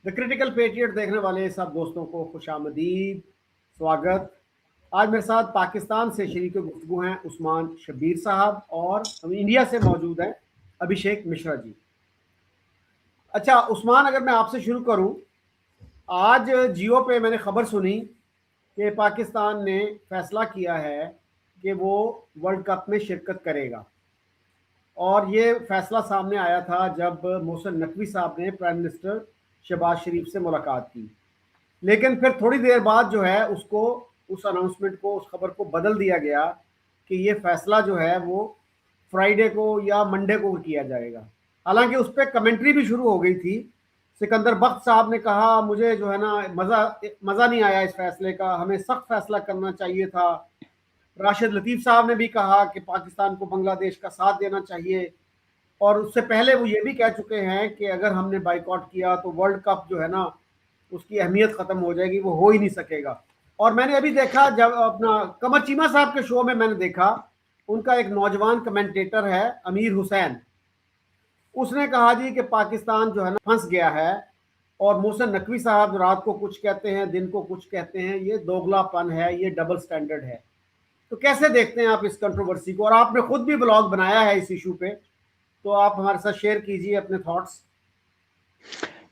The critical patriot देखने वाले सब दोस्तों को खुशामदीद, स्वागत। आज मेरे साथ पाकिस्तान से शरीक गुफ्तगू हैं उस्मान शब्बीर साहब और इंडिया से मौजूद हैं अभिषेक मिश्रा जी। अच्छा उस्मान, अगर मैं आपसे शुरू करूं, आज जियो पे मैंने खबर सुनी कि पाकिस्तान ने फैसला किया है कि वो वर्ल्ड कप में शिरकत करेगा और ये फैसला सामने आया था जब मोहसिन नकवी साहब ने प्राइम मिनिस्टर शहबाज शरीफ से मुलाकात की। लेकिन फिर थोड़ी देर बाद जो है उसको उस अनाउंसमेंट को, उस खबर को बदल दिया गया कि ये फैसला जो है वो फ्राइडे को या मंडे को किया जाएगा। हालांकि उस पर कमेंट्री भी शुरू हो गई थी। सिकंदर बख्त साहब ने कहा, मुझे जो है ना मज़ा नहीं आया इस फैसले का, हमें सख्त फैसला करना चाहिए था। राशिद लतीफ़ साहब ने भी कहा कि पाकिस्तान को बांग्लादेश का साथ देना चाहिए और उससे पहले वो ये भी कह चुके हैं कि अगर हमने बाइकआउट किया तो वर्ल्ड कप जो है ना उसकी अहमियत ख़त्म हो जाएगी, वो हो ही नहीं सकेगा। और मैंने अभी देखा, जब अपना कमर चीमा साहब के शो में मैंने देखा, उनका एक नौजवान कमेंटेटर है अमीर हुसैन, उसने कहा जी कि पाकिस्तान जो है ना फंस गया है और मोहसिन नकवी साहब रात को कुछ कहते हैं, दिन को कुछ कहते हैं, ये दोगलापन है, ये डबल स्टैंडर्ड है। तो कैसे देखते हैं आप इस कंट्रोवर्सी को? और आपने खुद भी ब्लॉग बनाया है इस इशू पे, तो आप हमारे साथ शेयर कीजिए अपने थॉट्स।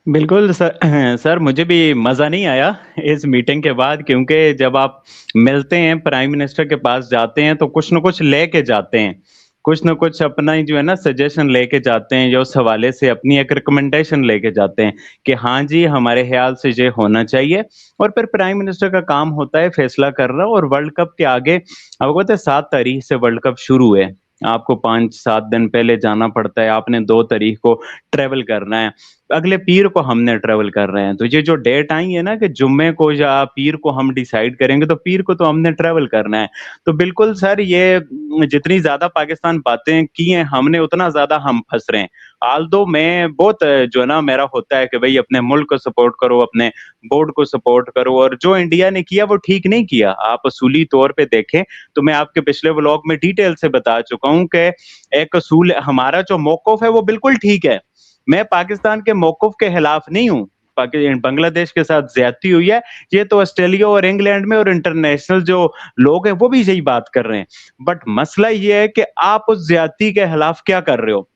बिल्कुल सर। सर मुझे भी मज़ा नहीं आया इस मीटिंग के बाद, क्योंकि जब आप मिलते हैं प्राइम मिनिस्टर के पास जाते हैं तो कुछ न कुछ लेके जाते हैं, कुछ न कुछ अपना ही जो है ना सजेशन लेके जाते हैं, या उस हवाले से अपनी एक रिकमेंडेशन लेके जाते हैं कि हाँ जी हमारे ख्याल से ये होना चाहिए। और फिर प्राइम मिनिस्टर का काम होता है फैसला करना। और वर्ल्ड कप के आगे आपको पता है 7 तारीख से वर्ल्ड कप शुरू है, आपको 5-7 दिन पहले जाना पड़ता है, आपने 2 तारीख को ट्रेवल करना है, अगले पीर को हमने ट्रेवल कर रहे हैं। तो ये जो डेट आई है ना कि जुम्मे को या पीर को हम डिसाइड करेंगे, तो पीर को तो हमने ट्रेवल करना है। तो बिल्कुल सर, ये जितनी ज्यादा पाकिस्तान बातें की हैं हमने, उतना ज्यादा हम फंस रहे हैं। आल्दो मैं बहुत जो है ना मेरा होता है कि भाई अपने मुल्क को सपोर्ट करो, अपने बोर्ड को सपोर्ट करो, और जो इंडिया ने किया वो ठीक नहीं किया। आप असूली तौर पे देखें तो मैं आपके पिछले व्लॉग में डिटेल से बता चुका हूं कि एक असूल हमारा जो मौकफ है वो बिल्कुल ठीक है। मैं पाकिस्तान के मौकफ के खिलाफ नहीं हूँ। बांग्लादेश के साथ ज्यादती हुई है, ये तो ऑस्ट्रेलिया और इंग्लैंड में और इंटरनेशनल जो लोग हैं वो भी यही बात कर रहे हैं। बट मसला ये है कि आप उस ज्यादती के खिलाफ क्या कर रहे हो।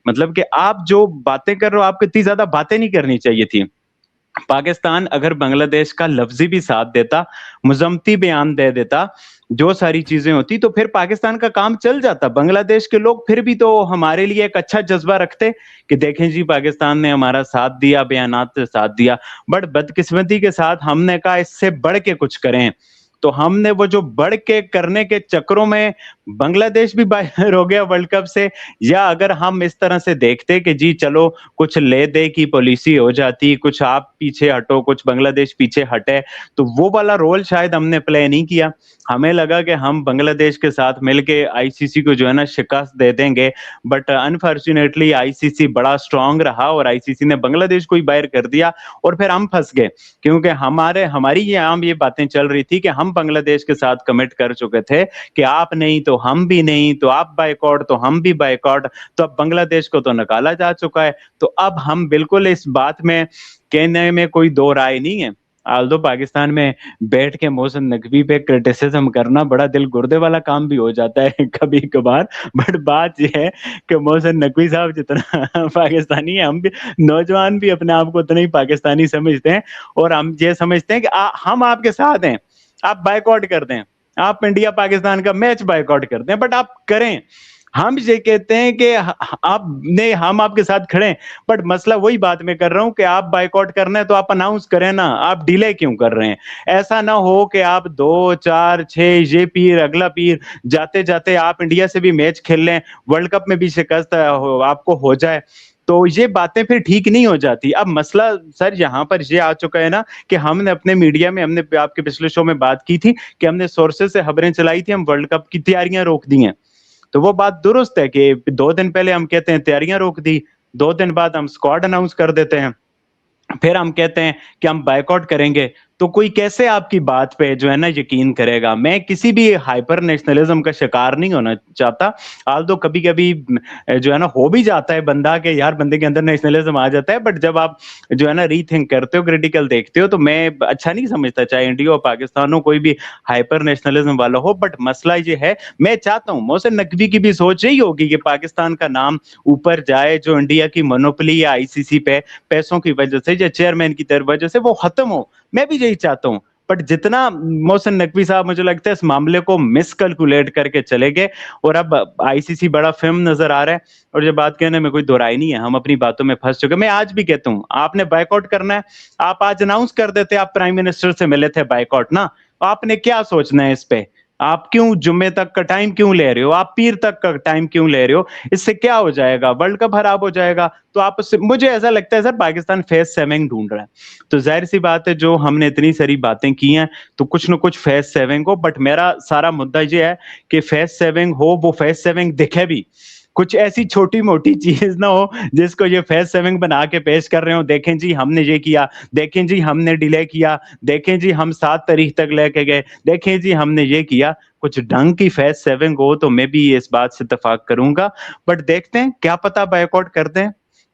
मतलब कि आप जो बातें कर रहे हो, आपको इतनी ज्यादा बातें नहीं करनी चाहिए थी। पाकिस्तान अगर बांग्लादेश का लफ्जी भी साथ देता, मुजम्मती बयान दे देता, जो सारी चीजें होती, तो फिर पाकिस्तान का काम चल जाता। बांग्लादेश के लोग फिर भी तो हमारे लिए एक अच्छा जज्बा रखते कि देखें जी पाकिस्तान ने हमारा साथ दिया, बयानात से साथ दिया। बट बदकिस्मती के साथ हमने कहा इससे बढ़ के कुछ करें, तो हमने वो जो बढ़ के करने के चक्रों में बांग्लादेश भी बाहर हो गया वर्ल्ड कप से। या अगर हम इस तरह से देखते कि जी चलो कुछ ले दे की पॉलिसी हो जाती, कुछ आप पीछे हटो, कुछ बांग्लादेश पीछे हटे, तो वो वाला रोल शायद हमने प्ले नहीं किया। हमें लगा कि हम बांग्लादेश के साथ मिलके आईसीसी को जो है ना शिकस्त दे देंगे। बट अनफॉर्चुनेटली आईसीसी बड़ा स्ट्रांग रहा और आईसीसी ने बांग्लादेश को ही बाहर कर दिया, और फिर हम फंस गए। क्योंकि हमारी ये बातें चल रही थी कि हम बांग्लादेश के साथ कमिट कर चुके थे कि आप नहीं तो हम भी नहीं, तो आप बाइकआउट तो हम भी बाइकआउट। तो अब बांग्लादेश को तो निकाला जा चुका है, तो अब हम बिल्कुल इस बात में कहने में कोई दो राय नहीं है। आल्दो पाकिस्तान में बैठ के मोहसिन नकवी पे क्रिटिसिज्म करना बड़ा दिल गुर्दे वाला काम भी हो जाता है कभी कभार। बट बात यह है कि मोहसिन नकवी साहब जितना पाकिस्तानी है, हम भी नौजवान भी अपने आप को उतना ही पाकिस्तानी समझते हैं। और हम ये समझते हैं कि हम आपके साथ हैं, आप बाइकआउट कर दें, आप इंडिया पाकिस्तान का मैच बाइकआउट करते हैं, बट आप करें। हम ये कहते हैं कि आप नहीं, हम आपके साथ खड़े हैं। बट मसला वही बात मैं कर रहा हूं कि आप बाइकआउट करना है तो आप अनाउंस करें ना, आप डिले क्यों कर रहे हैं। ऐसा ना हो कि आप 2 4 6 ये पीर अगला पीर जाते जाते आप इंडिया से भी मैच खेल लें, वर्ल्ड कप में भी शिकस्त आपको हो जाए, तो ये बातें फिर ठीक नहीं हो जाती। अब मसला सर यहाँ पर ये आ चुका है ना कि हमने अपने मीडिया में, हमने आपके पिछले शो में बात की थी कि हमने सोर्सेज से खबरें चलाई थी, हम वर्ल्ड कप की तैयारियां रोक दी हैं। तो वो बात दुरुस्त है कि 2 दिन पहले हम कहते हैं तैयारियां रोक दी, 2 दिन बाद हम स्क्वाड अनाउंस कर देते हैं, फिर हम कहते हैं कि हम बायकॉट करेंगे। तो कोई कैसे आपकी बात पे जो है ना यकीन करेगा। मैं किसी भी हाइपर नेशनलिज्म का शिकार नहीं होना चाहता। आल्दो कभी कभी जो है ना हो भी जाता है बंदा के यार बंदे के अंदर नेशनलिज्म आ जाता है, बट जब आप जो है ना रीथिंक करते हो, क्रिटिकल देखते हो, तो मैं अच्छा नहीं समझता चाहे इंडिया और पाकिस्तान हो, कोई भी हाइपर नेशनलिज्म वाला हो। बट मसला ये है, मैं चाहता हूं मोहसिन नकवी की भी सोच यही होगी कि पाकिस्तान का नाम ऊपर जाए, जो इंडिया की मोनोपोली या आईसीसी पे पैसों की वजह से या चेयरमैन की तरफ वजह से वो खत्म हो। मैं भी यही चाहता हूं। बट जितना मोहसिन नकवी साहब मुझे लगता है इस मामले को मिसकैलकुलेट करके चले गए, और अब आईसीसी बड़ा फिल्म नजर आ रहा है। और ये बात कहने में कोई दोहराई नहीं है, हम अपनी बातों में फंस चुके। मैं आज भी कहता हूं आपने बायकॉट करना है, आप आज अनाउंस कर देते, आप प्राइम मिनिस्टर से मिले थे बायकॉट ना, आपने क्या सोचना है इस पे। आप क्यों जुम्मे तक का टाइम क्यों ले रहे हो, आप पीर तक का टाइम क्यों ले रहे हो, इससे क्या हो जाएगा, वर्ल्ड कप खराब हो जाएगा। तो आप उससे, मुझे ऐसा लगता है सर पाकिस्तान फेस सेविंग ढूंढ रहा है। तो जाहिर सी बात है जो हमने इतनी सारी बातें की हैं तो कुछ ना कुछ फेस सेविंग हो। बट मेरा सारा मुद्दा ये है कि फेस सेविंग हो, वो फेस सेविंग दिखे भी, कुछ ऐसी छोटी मोटी चीज ना हो जिसको ये फेस सेविंग बना के पेश कर रहे हो, देखें जी हमने ये किया, देखें जी हमने डिले किया, देखें जी हम 7 तारीख तक लेके गए, देखें जी हमने ये किया। कुछ ढंग की फेस सेविंग हो तो मैं भी इस बात से इत्तेफाक करूंगा। बट देखते हैं, क्या पता बायकॉट कर दें,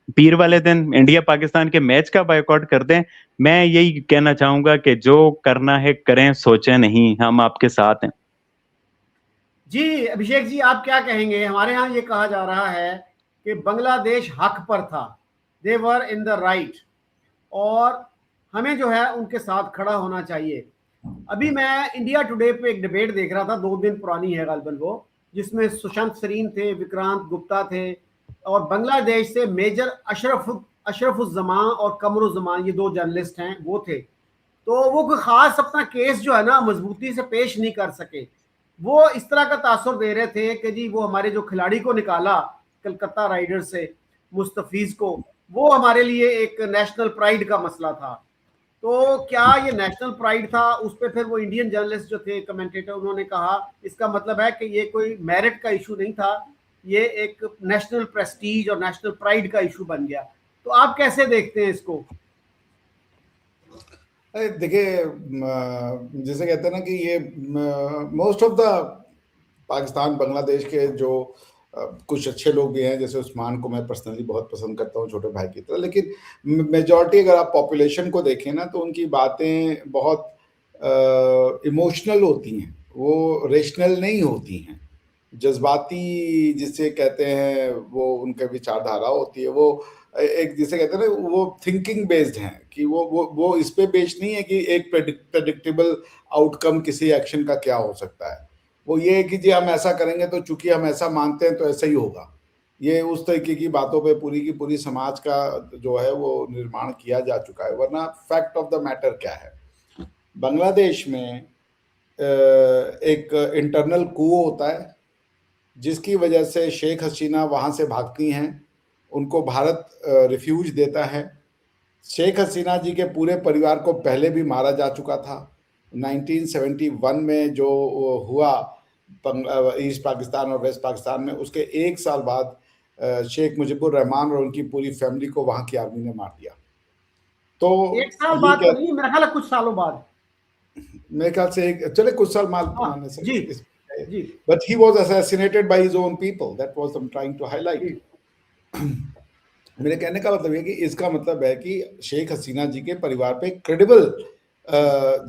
पीर वाले दिन इंडिया पाकिस्तान के मैच का बायकॉट कर दें। मैं यही कहना चाहूंगा कि जो करना है करें, सोचें नहीं, हम आपके साथ हैं। जी अभिषेक जी, आप क्या कहेंगे? हमारे यहाँ ये कहा जा रहा है कि बांग्लादेश हक पर था, दे वर इन द राइट, और हमें जो है उनके साथ खड़ा होना चाहिए। अभी मैं इंडिया टुडे पे एक डिबेट देख रहा था, 2 दिन पुरानी है गालिबन वो, जिसमें सुशांत सरीन थे, विक्रांत गुप्ता थे, और बांग्लादेश से मेजर अशरफुज्जमान और कमरुज्जमान, ये 2 जर्नलिस्ट हैं, वो थे। तो वो कोई खास अपना केस जो है ना मजबूती से पेश नहीं कर सके। वो इस तरह का तासुर दे रहे थे कि जी वो हमारे जो खिलाड़ी को निकाला कलकत्ता राइडर्स से, मुस्तफीज को, वो हमारे लिए एक नेशनल प्राइड का मसला था। तो क्या ये नेशनल प्राइड था? उस पर फिर वो इंडियन जर्नलिस्ट जो थे, कमेंटेटर, उन्होंने कहा इसका मतलब है कि ये कोई मेरिट का इशू नहीं था, ये एक नेशनल प्रेस्टीज और नेशनल प्राइड का इशू बन गया। तो आप कैसे देखते हैं इसको? देखिए, जैसे कहते हैं ना कि ये most of the Pakistan Bangladesh के जो कुछ अच्छे लोग भी हैं, जैसे उस्मान को मैं पर्सनली बहुत पसंद करता हूँ छोटे भाई की तरह, लेकिन मेजॉरिटी अगर आप पॉपुलेशन को देखें ना तो उनकी बातें बहुत इमोशनल होती हैं, वो रेशनल नहीं होती हैं, जज्बाती जिसे कहते हैं वो उनका विचारधारा होती है, वो एक जिसे कहते हैं ना वो थिंकिंग बेस्ड हैं कि वो इस पे बेस्ड नहीं है कि एक प्रेडिक्टेबल आउटकम किसी एक्शन का क्या हो सकता है। वो ये है कि जी हम ऐसा करेंगे तो चूंकि हम ऐसा मानते हैं तो ऐसा ही होगा। ये उस तरीके की बातों पे पूरी की पूरी समाज का जो है वो निर्माण किया जा चुका है। वरना फैक्ट ऑफ द मैटर क्या है, बांग्लादेश में एक इंटरनल कू होता है जिसकी वजह से शेख हसीना वहाँ से भागती हैं, उनको भारत रिफ्यूज देता है। शेख हसीना जी के पूरे परिवार को पहले भी मारा जा चुका था। 1971 में जो हुआ ईस्ट पाकिस्तान और वेस्ट पाकिस्तान में, उसके 1 साल बाद शेख मुजीबुर रहमान और उनकी पूरी फैमिली को वहाँ की आर्मी ने मार दिया। तो 1 साल बाद तो नहीं, मेरा ख्याल है कुछ सालों बाद, मेरे ख्याल से चले कुछ साल मारने से जी जी, but he was assassinated by his own people. That was I'm trying to highlight. मेरे कहने का मतलब है कि इसका मतलब है कि शेख हसीना जी के परिवार पे क्रेडिबल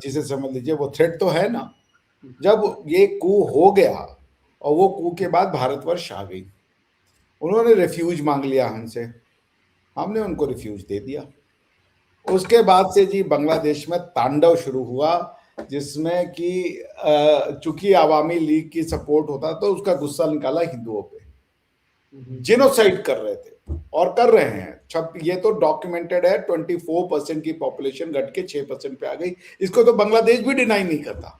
जिसे समझ लीजिए वो थ्रेट तो है ना। जब ये कू हो गया और वो कू के बाद भारतवर्ष आ गई, उन्होंने रिफ्यूज मांग लिया हमसे, हमने उनको रिफ्यूज दे दिया। उसके बाद से जी बांग्लादेश में तांडव शुरू हुआ, जिसमें कि चूंकि आवामी लीग की सपोर्ट होता तो उसका गुस्सा निकाला हिंदुओं पे, जेनोसाइड कर रहे थे और कर रहे हैं। ये तो डॉक्यूमेंटेड है। 24% की पॉपुलेशन घट के 6% पे आ गई, इसको तो बांग्लादेश भी डिनाई नहीं करता।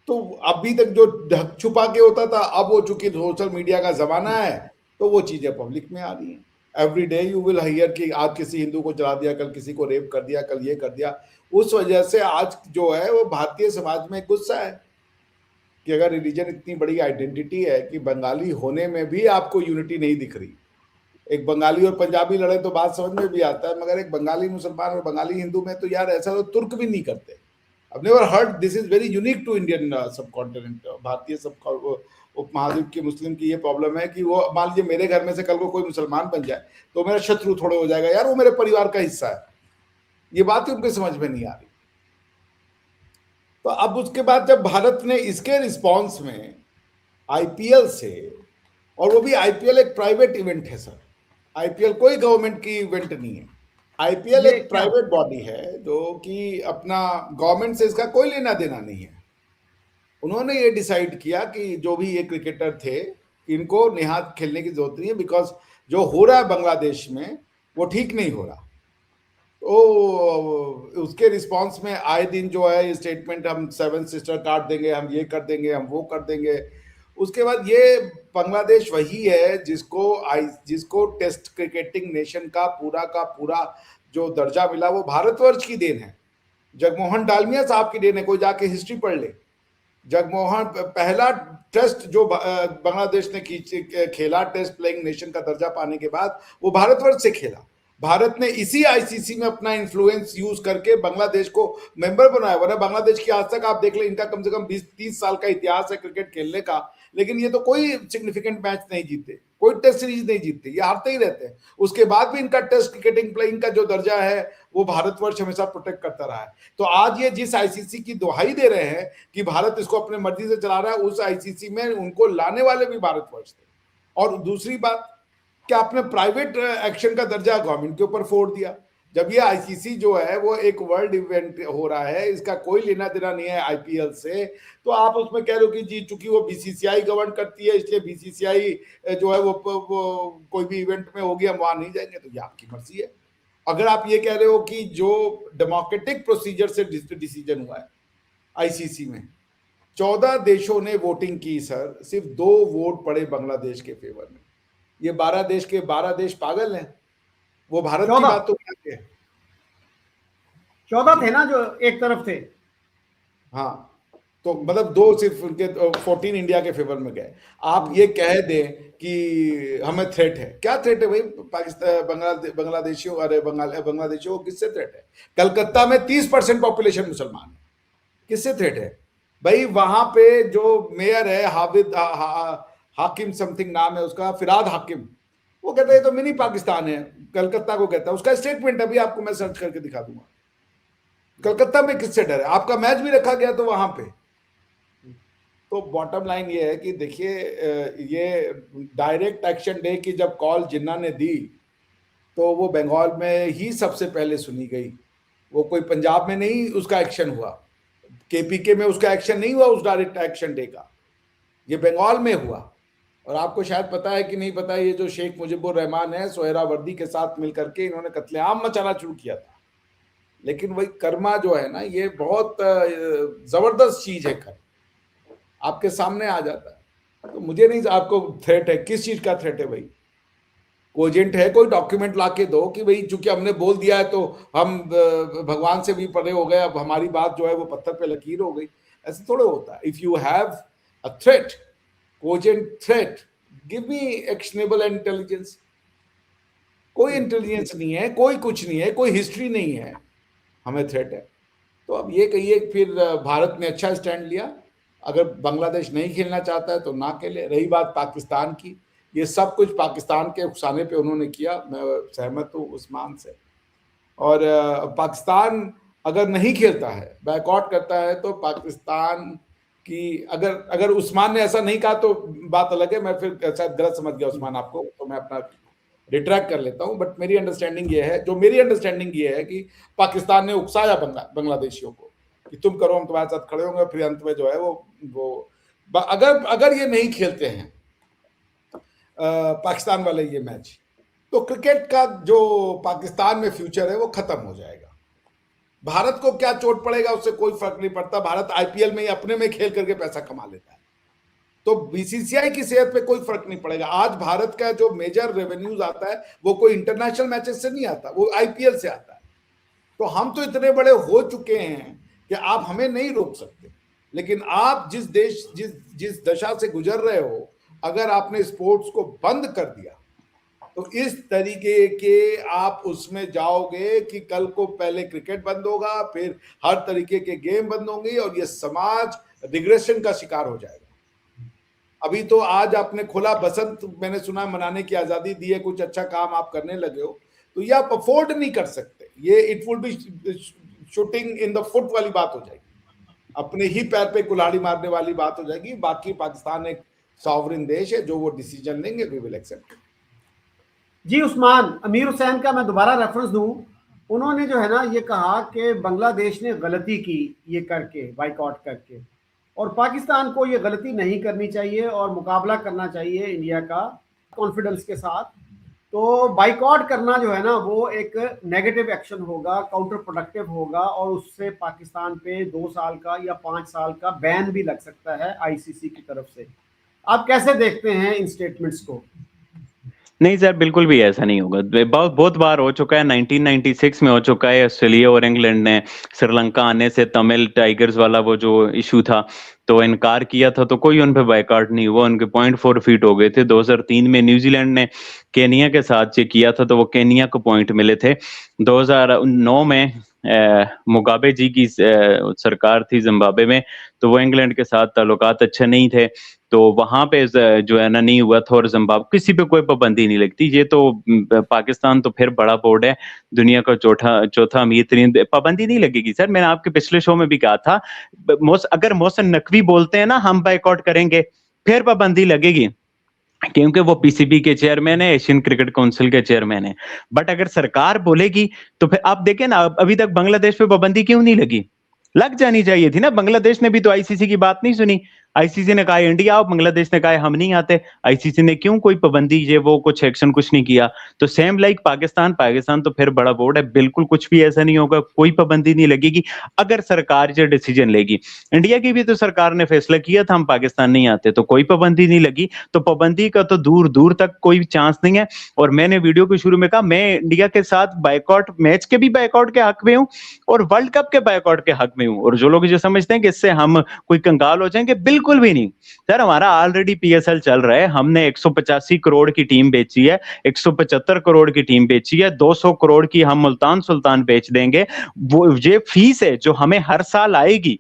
तो अभी तक जो ढक छुपा के होता था, अब वो चूंकि सोशल मीडिया का जमाना है तो वो चीजें पब्लिक में आ रही हैं। Every day you will hear कि आज किसी हिंदू को जला दिया, कल किसी को रेप कर दिया, कल ये कर दिया। उस वजह से आज जो है वो भारतीय समाज में गुस्सा है कि अगर रिलीजन इतनी बड़ी आइडेंटिटी है कि बंगाली होने में भी आपको यूनिटी नहीं दिख रही, एक बंगाली और पंजाबी लड़े तो बात समझ में भी आता है, मगर एक बंगाली मुसलमान और बंगाली हिंदू में तो यार ऐसा तो तुर्क भी नहीं करते। I've never heard, this is very unique to Indian subcontinent, भारतीय सब उपमहाद्वीप के मुस्लिम की ये प्रॉब्लम है कि वो मान लीजिए मेरे घर में से कल को कोई मुसलमान बन जाए तो मेरा शत्रु थोड़े हो जाएगा, यार वो मेरे परिवार का हिस्सा है। ये बात ही उनके समझ में नहीं आ रही। तो अब उसके बाद जब भारत ने इसके रिस्पॉन्स में आईपीएल से, और वो भी आईपीएल एक प्राइवेट इवेंट है सर, आईपीएल कोई गवर्नमेंट की इवेंट नहीं है, आईपीएल एक प्राइवेट बॉडी है जो कि अपना गवर्नमेंट से इसका कोई लेना देना नहीं है। उन्होंने ये डिसाइड किया कि जो भी ये क्रिकेटर थे इनको निहात खेलने की जरूरत नहीं है, बिकॉज जो हो रहा है बांग्लादेश में वो ठीक नहीं हो रहा। तो उसके रिस्पांस में आए दिन जो है स्टेटमेंट, हम 7 सिस्टर काट देंगे, हम ये कर देंगे, हम वो कर देंगे। उसके बाद ये बांग्लादेश वही है जिसको टेस्ट क्रिकेटिंग नेशन का पूरा जो दर्जा मिला वो भारतवर्ष की देन है, जगमोहन डालमिया साहब की देन है। कोई जाके हिस्ट्री पढ़ ले, जगमोहन पहला टेस्ट जो बांग्लादेश ने खेला टेस्ट प्लेइंग नेशन का दर्जा पाने के बाद, वो भारतवर्ष से खेला। भारत ने इसी आईसीसी में अपना इन्फ्लुएंस यूज करके बांग्लादेश को मेंबर बनाया। वरना बांग्लादेश की आज तक आप देख लें, इनका कम से कम 20-30 साल का इतिहास है क्रिकेट खेलने का, लेकिन ये तो कोई सिग्निफिकेंट मैच नहीं जीतते, कोई टेस्ट सीरीज नहीं जीतते, ये हारते ही रहते हैं। उसके बाद भी इनका टेस्ट क्रिकेटिंग प्लेइंग का जो दर्जा है वो भारतवर्ष हमेशा प्रोटेक्ट करता रहा है। तो आज ये जिस आईसीसी की दुहाई दे रहे हैं कि भारत इसको अपने मर्जी से चला रहा है, उस आईसीसी में उनको लाने वाले भी भारतवर्ष थे। और दूसरी बात, क्या आपने प्राइवेट एक्शन का दर्जा गवर्नमेंट के ऊपर फोड़ दिया। जब ये आईसीसी जो है वो एक वर्ल्ड इवेंट हो रहा है, इसका कोई लेना देना नहीं है आईपीएल से, तो आप उसमें कह रहे हो कि जी चूंकि वो बीसीसीआई गवर्न करती है इसलिए बीसीसीआई जो है वो कोई भी इवेंट में होगी हम वहां नहीं जाएंगे, तो ये आपकी मर्जी है। अगर आप ये कह रहे हो कि जो डेमोक्रेटिक प्रोसीजर से डिसीजन हुआ है आईसीसी में, 14 देशों ने वोटिंग की सर, सिर्फ 2 वोट पड़े बांग्लादेश के फेवर में। ये 12 देश पागल हैं, वो भारत की बात तो क्या है। 14 थे ना जो एक तरफ थे। हाँ, तो मतलब 2 सिर्फ उनके 14 इंडिया के फेवर में गए। आप ये कह दें कि हमें थ्रेट है, क्या थ्रेट है भाई पाकिस्तान बांग्लादेशियों, अरे बांग्लादेशियों को किससे थ्रेट है। कलकत्ता में 30% पॉपुलेशन मुसलमान है, किससे थ्रेट है भाई। वहां पे जो मेयर है हाकिम समथिंग नाम है उसका, फिराद हाकिम, वो कहता है तो मिनी पाकिस्तान है, कलकत्ता को कहता है। उसका स्टेटमेंट अभी आपको मैं सर्च करके दिखा दूंगा। कलकत्ता में किससे डर है, आपका मैच भी रखा गया तो वहां पे। तो बॉटम लाइन ये है कि देखिए, ये डायरेक्ट एक्शन डे की जब कॉल जिन्ना ने दी तो वो बंगाल में ही सबसे पहले सुनी गई, वो कोई पंजाब में नहीं उसका एक्शन हुआ, केपीके में उसका एक्शन नहीं हुआ उस डायरेक्ट एक्शन डे का, ये बंगाल में हुआ। और आपको शायद पता है कि नहीं पता है, ये जो शेख मुजीबुर रहमान है सोहरावर्दी के साथ मिलकर के इन्होंने कत्लेआम मचाना शुरू किया था। लेकिन वही कर्मा जो है ना, ये बहुत जबरदस्त चीज है, कर आपके सामने आ जाता है। तो मुझे नहीं, आपको थ्रेट है, किस चीज का थ्रेट है भाई। कोजेंट है, कोई डॉक्यूमेंट ला के दो कि भाई चूंकि हमने बोल दिया है तो हम भगवान से भी परे हो गए, अब हमारी बात जो है वो पत्थर पे लकीर हो गई। ऐसे थोड़ा होता है। If you have a threat, cogent threat, give me actionable intelligence। कोई इंटेलिजेंस नहीं है, कोई कुछ नहीं है, कोई हिस्ट्री नहीं है, हमें थ्रेट है। तो अब ये कहिए फिर भारत ने अच्छा स्टैंड लिया, अगर बांग्लादेश नहीं खेलना चाहता है तो ना खेले। रही बात पाकिस्तान की, ये सब कुछ पाकिस्तान के उकसाने पे उन्होंने किया, मैं सहमत हूँ उस्मान से। और पाकिस्तान अगर नहीं खेलता है, बैकआउट करता है, तो पाकिस्तान कि अगर उस्मान ने ऐसा नहीं कहा तो बात अलग है, मैं फिर शायद गलत समझ गया उस्मान आपको, तो मैं अपना रिट्रैक्ट कर लेता हूं। बट मेरी अंडरस्टैंडिंग ये है कि पाकिस्तान ने उकसाया बांग्लादेशियों को कि तुम करो, हम तुम्हारे साथ खड़े होंगे। फिर अंत में जो है वो अगर ये नहीं खेलते हैं पाकिस्तान वाले ये मैच, तो क्रिकेट का जो पाकिस्तान में फ्यूचर है वो खत्म हो जाएगा। भारत को क्या चोट पड़ेगा उससे कोई फर्क नहीं पड़ता, भारत आईपीएल में ही अपने में खेल करके पैसा कमा लेता है, तो बीसीसीआई की सेहत पे कोई फर्क नहीं पड़ेगा। आज भारत का जो मेजर रेवेन्यूज आता है वो कोई इंटरनेशनल मैचेस से नहीं आता, वो आईपीएल से आता है। तो हम तो इतने बड़े हो चुके हैं कि आप हमें नहीं रोक सकते। लेकिन आप जिस दशा से गुजर रहे हो, अगर आपने स्पोर्ट्स को बंद कर दिया तो इस तरीके के आप उसमें जाओगे कि कल को पहले क्रिकेट बंद होगा, फिर हर तरीके के गेम बंद होंगे और ये समाज रिग्रेशन का शिकार हो जाएगा। अभी तो आज आपने खुला बसंत, मैंने सुना मनाने की आजादी दी है, कुछ अच्छा काम आप करने लगे हो, तो ये आप अफोर्ड नहीं कर सकते। ये it would be shooting in the foot वाली बात हो जाएगी, अपने ही पैर पे कुल्हाड़ी मारने वाली बात हो जाएगी। बाकी पाकिस्तान एक सॉवरेन देश है, जो वो डिसीजन लेंगे वी विल एक्सेप्ट। जी उस्मान, अमीर हुसैन का मैं दोबारा रेफरेंस दूं, उन्होंने जो है ना ये कहा कि बांग्लादेश ने गलती की ये करके, बाइकआउट करके, और पाकिस्तान को ये गलती नहीं करनी चाहिए और मुकाबला करना चाहिए इंडिया का कॉन्फिडेंस के साथ। तो बाइकआउट करना जो है ना वो एक नेगेटिव एक्शन होगा, काउंटर प्रोडक्टिव होगा, और उससे पाकिस्तान पे 2 साल का या 5 साल का बैन भी लग सकता है आईसीसी की तरफ से। आप कैसे देखते हैं इन स्टेटमेंट्स को? नहीं सर, बिल्कुल भी ऐसा नहीं होगा। बहुत बार हो चुका है, 1996 में हो चुका है, ऑस्ट्रेलिया और इंग्लैंड ने श्रीलंका आने से तमिल टाइगर्स वाला वो जो इशू था तो इनकार किया था, तो कोई उन पे बाइकआउट नहीं हुआ, उनके 0.4 फीट हो गए थे। 2003 में न्यूजीलैंड ने केनिया के साथ चेक किया था तो वो केनिया को पॉइंट मिले थे। 2009 में मुगाबे जी की सरकार थी जिम्बाब्वे में, तो वो इंग्लैंड के साथ ताल्लुकात अच्छे नहीं थे, तो वहां पे जो है ना नहीं हुआ था, और जिम्बाब्वे किसी पे कोई पाबंदी नहीं लगती। ये तो पाकिस्तान तो फिर बड़ा बोर्ड है, दुनिया का चौथा अमीर तरीन, पाबंदी नहीं लगेगी सर। मैंने आपके पिछले शो में भी कहा था, अगर मोहसिन नकवी बोलते हैं ना हम बाइकआउट करेंगे, फिर पाबंदी लगेगी, क्योंकि वो पीसीबी के चेयरमैन है, एशियन क्रिकेट काउंसिल के चेयरमैन है। बट अगर सरकार बोलेगी तो फिर आप देखें ना, अभी तक बांग्लादेश पे पाबंदी क्यों नहीं लगी? लग जानी चाहिए थी ना। बांग्लादेश ने भी तो आईसीसी की बात नहीं सुनी, आईसीसी ने कहा इंडिया आओ, बांग्लादेश ने कहा हम नहीं आते। आईसीसी ने क्यों कोई पाबंदी ये वो कुछ एक्शन कुछ नहीं किया। तो सेम लाइक पाकिस्तान तो फिर बड़ा बोर्ड है, बिल्कुल कुछ भी ऐसा नहीं होगा, कोई पाबंदी नहीं लगेगी अगर सरकार ये डिसीजन लेगी। इंडिया की भी तो सरकार ने फैसला किया था हम पाकिस्तान नहीं आते, तो कोई पाबंदी नहीं लगी। तो पाबंदी का तो दूर दूर तक कोई चांस नहीं है। और मैंने वीडियो के शुरू में कहा, मैं इंडिया के साथ बाइकआउट मैच के भी बाइकआउट के हक में हूँ और वर्ल्ड कप के बाइकआउट के हक में हूँ। और जो लोग जो समझते हैं कि इससे हम कोई कंगाल हो जाएंगे, बिल्कुल भी नहीं सर। हमारा ऑलरेडी पीएसएल चल रहा है, हमने 185 करोड़ की टीम बेची है, 175 करोड़ की टीम बेची है, 200 करोड़ की हम मुल्तान सुल्तान बेच देंगे। वो ये फीस है जो हमें हर साल आएगी,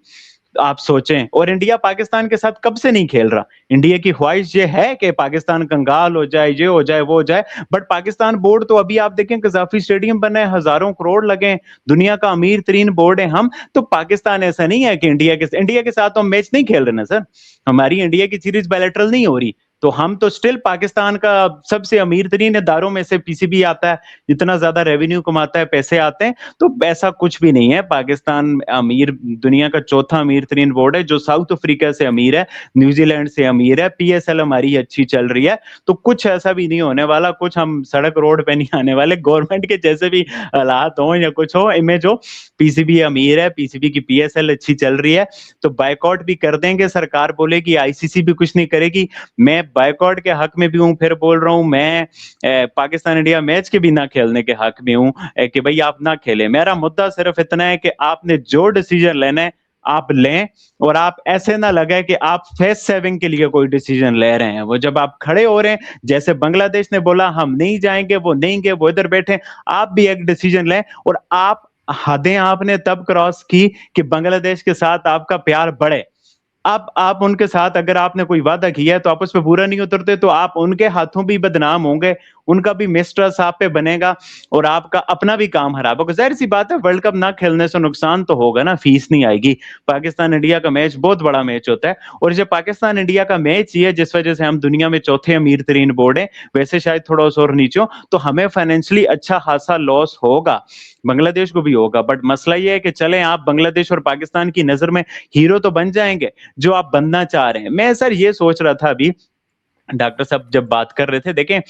आप सोचें। और इंडिया पाकिस्तान के साथ कब से नहीं खेल रहा। इंडिया की ख्वाहिश ये है कि पाकिस्तान कंगाल हो जाए, ये हो जाए वो हो जाए, बट पाकिस्तान बोर्ड तो अभी आप देखें कजाफी स्टेडियम बना है, हजारों करोड़ लगे, दुनिया का अमीर तरीन बोर्ड है हम। तो पाकिस्तान ऐसा नहीं है कि इंडिया के साथ तो हम मैच नहीं खेल रहे ना सर, हमारी इंडिया की सीरीज बायलैटरल नहीं हो रही, तो हम तो स्टिल पाकिस्तान का सबसे अमीर तरीन इदारों में से पीसीबी आता है, जितना ज्यादा रेवेन्यू कमाता है, पैसे आते हैं। तो ऐसा कुछ भी नहीं है। पाकिस्तान अमीर, दुनिया का चौथा अमीर तरीन बोर्ड है, जो साउथ अफ्रीका से अमीर है, न्यूजीलैंड से अमीर है, पीएसएल हमारी अच्छी चल रही है। तो कुछ ऐसा भी नहीं होने वाला, कुछ हम सड़क रोड पे नहीं आने वाले, गवर्नमेंट के जैसे भी हालात हो या कुछ हो, इमेज हो, पीसीबी अमीर है, पीसीबी की पीएसएल अच्छी चल रही है, तो बाइकआउट भी कर देंगे। सरकार बोलेगी, आईसीसी भी कुछ नहीं करेगी। मैं बाइकआउट के हक में भी हूं, फिर बोल रहा हूं मैं पाकिस्तान इंडिया मैच के भी ना खेलने के हक में हूं कि भाई आप ना खेलें। मेरा मुद्दा सिर्फ इतना है कि आपने जो डिसीजन लेना है आप लें, और आप ऐसे ना लगे कि आप फेस सेविंग के लिए कोई डिसीजन ले रहे हैं। वो जब आप खड़े हो रहे हैं, जैसे बांग्लादेश ने बोला हम नहीं जाएंगे, वो नहीं गए, वो इधर बैठे, आप भी एक डिसीजन लें। और आप हदें आपने तब क्रॉस की कि बांग्लादेश के साथ आपका प्यार बढ़े। अब आप उनके साथ अगर आपने कोई वादा किया है तो आप उस पर पूरा नहीं उतरते, तो आप उनके हाथों भी बदनाम होंगे, उनका भी मिस्ट्रस्ट आप पे बनेगा और आपका अपना भी काम खराब होगा। जाहिर सी बात है, वर्ल्ड कप ना खेलने से नुकसान तो होगा ना, फीस नहीं आएगी। पाकिस्तान इंडिया का मैच बहुत बड़ा मैच होता है, और जो पाकिस्तान इंडिया का मैच ही है जिस वजह से हम दुनिया में चौथे अमीर तरीन बोर्ड है, वैसे शायद थोड़ा और नीचे हो, तो हमें फाइनेंशियली अच्छा खासा लॉस होगा, बांग्लादेश को भी होगा। बट मसला ये है कि चले आप बांग्लादेश और पाकिस्तान की नजर में हीरो तो बन जाएंगे जो आप बनना चाह रहे हैं। मैं सर ये सोच रहा था, अभी डॉक्टर साहब जब बात कर रहे थे, देखें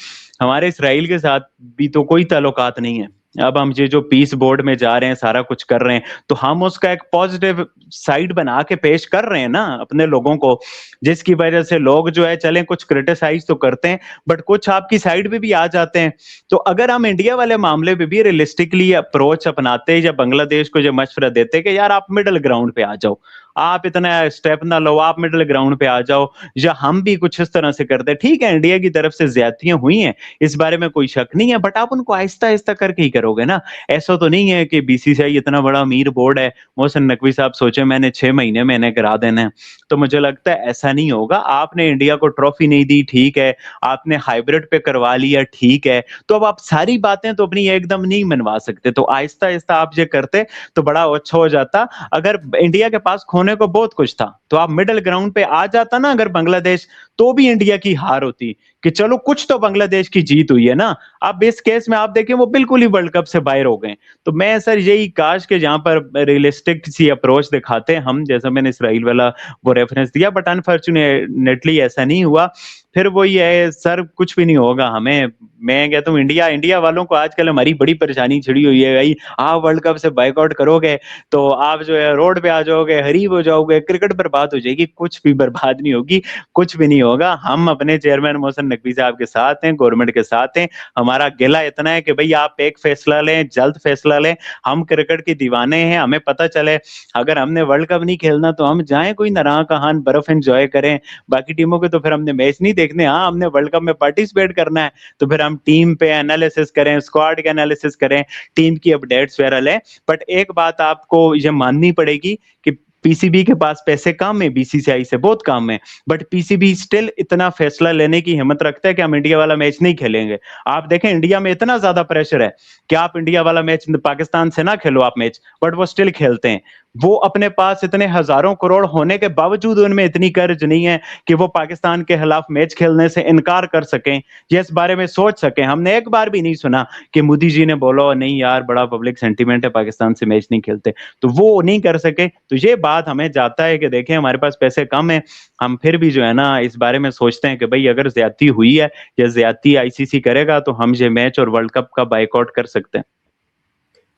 हमारे इसराइल के साथ भी तो कोई ताल्लुकात नहीं है। अब हम ये जो पीस बोर्ड में जा रहे हैं, सारा कुछ कर रहे हैं, तो हम उसका एक पॉजिटिव साइड बना के पेश कर रहे हैं ना अपने लोगों को, जिसकी वजह से लोग जो है चलें कुछ क्रिटिसाइज तो करते हैं, बट कुछ आपकी साइड पे भी आ जाते हैं। तो अगर हम इंडिया वाले मामले पे भी रियलिस्टिकली अप्रोच अपनाते या बांग्लादेश को जो मशवरा देते कि यार आप मिडिल ग्राउंड पे आ जाओ, आप इतना स्टेप ना लो, आप मिडिल ग्राउंड पे आ जाओ, या हम भी कुछ इस तरह से करते हैं। ठीक है, इंडिया की तरफ से ज्यादतियां हुई हैं, इस बारे में कोई शक नहीं है, बट आप उनको आहिस्ता आहिस्ता करके ही करोगे ना। ऐसा तो नहीं है कि बीसीसीआई इतना बड़ा अमीर बोर्ड है, मोहसिन नकवी साहब सोचे मैंने 6 महीने में इन्हें करा देना है। तो मुझे लगता है ऐसा नहीं होगा। आपने इंडिया को ट्रॉफी नहीं दी, ठीक है, आपने हाइब्रिड पे करवा लिया, ठीक है, तो अब आप सारी बातें तो अपनी एकदम नहीं मनवा सकते। तो आहिस्ता आहिस्ता आप ये करते तो बड़ा अच्छा हो जाता। अगर इंडिया के पास खोने को बहुत कुछ था तो आप मिडिल ग्राउंड पे आ जाता ना, अगर बांग्लादेश, तो भी इंडिया की हार होती कि चलो कुछ तो बांग्लादेश की जीत हुई है ना। अब इस केस में आप देखें वो बिल्कुल ही वर्ल्ड कप से बाहर हो गए। तो मैं सर यही काश के जहां पर रियलिस्टिक सी अप्रोच दिखाते हम, जैसा मैंने इसराइल वाला वो रेफरेंस दिया, बट अनफॉर्चुनेटली ऐसा नहीं हुआ। फिर वो ये है सर, कुछ भी नहीं होगा हमें। मैं कहता हूँ इंडिया इंडिया वालों को आजकल हमारी बड़ी परेशानी छिड़ी हुई है भाई। आप वर्ल्ड कप से बाइकआउट करोगे तो आप जो है रोड पे आ जाओगे, हरीब हो जाओगे, क्रिकेट बर्बाद हो जाएगी। कुछ भी बर्बाद नहीं होगी, कुछ भी नहीं होगा। हम अपने चेयरमैन मोहसिन नकवी साहब के साथ हैं, गवर्नमेंट के साथ हैं। हमारा गिला इतना है कि भाई आप एक फैसला लें, जल्द फैसला लें। हम क्रिकेट के दीवाने हैं, हमें पता चले अगर हमने वर्ल्ड कप नहीं खेलना तो हम जाएं कोई नरां कहां बर्फ एंजॉय करें। बाकी टीमों के तो फिर हमने मैच नहीं देखने। हाँ, हमने वर्ल्ड कप में पार्टिसिपेट करना है तो फिर हम टीम पे एनालिसिस करें, स्क्वाड के एनालिसिस करें, टीम की अपडेट्स वगैरह लें। बट एक बात आपको ये माननी पड़ेगी कि पीसीबी के पास पैसे कम है, बीसीसीआई से बहुत कम है, बट पीसीबी स्टिल इतना फैसला लेने की हिम्मत रखता है कि हम इंडिया वाला मैच नहीं खेलेंगे। आप देखें इंडिया में इतना ज्यादा प्रेशर है कि आप इंडिया वाला मैच पाकिस्तान से ना खेलो आप मैच, बट वो स्टिल खेलते हैं। वो अपने पास इतने हजारों करोड़ होने के बावजूद उनमें इतनी कर्ज नहीं है कि वो पाकिस्तान के खिलाफ मैच खेलने से इनकार कर सकें या इस बारे में सोच सकें। हमने एक बार भी नहीं सुना कि मोदी जी ने बोला नहीं यार बड़ा पब्लिक सेंटीमेंट है, पाकिस्तान से मैच नहीं खेलते। तो वो नहीं कर सके। तो ये बात हमें जाता है कि देखें हमारे पास पैसे कम है, हम फिर भी जो है ना इस बारे में सोचते हैं कि भाई अगर ज्यादती हुई है या ज्यादती आईसीसी करेगा तो हम ये मैच और वर्ल्ड कप का बाइकआउट कर सकते हैं।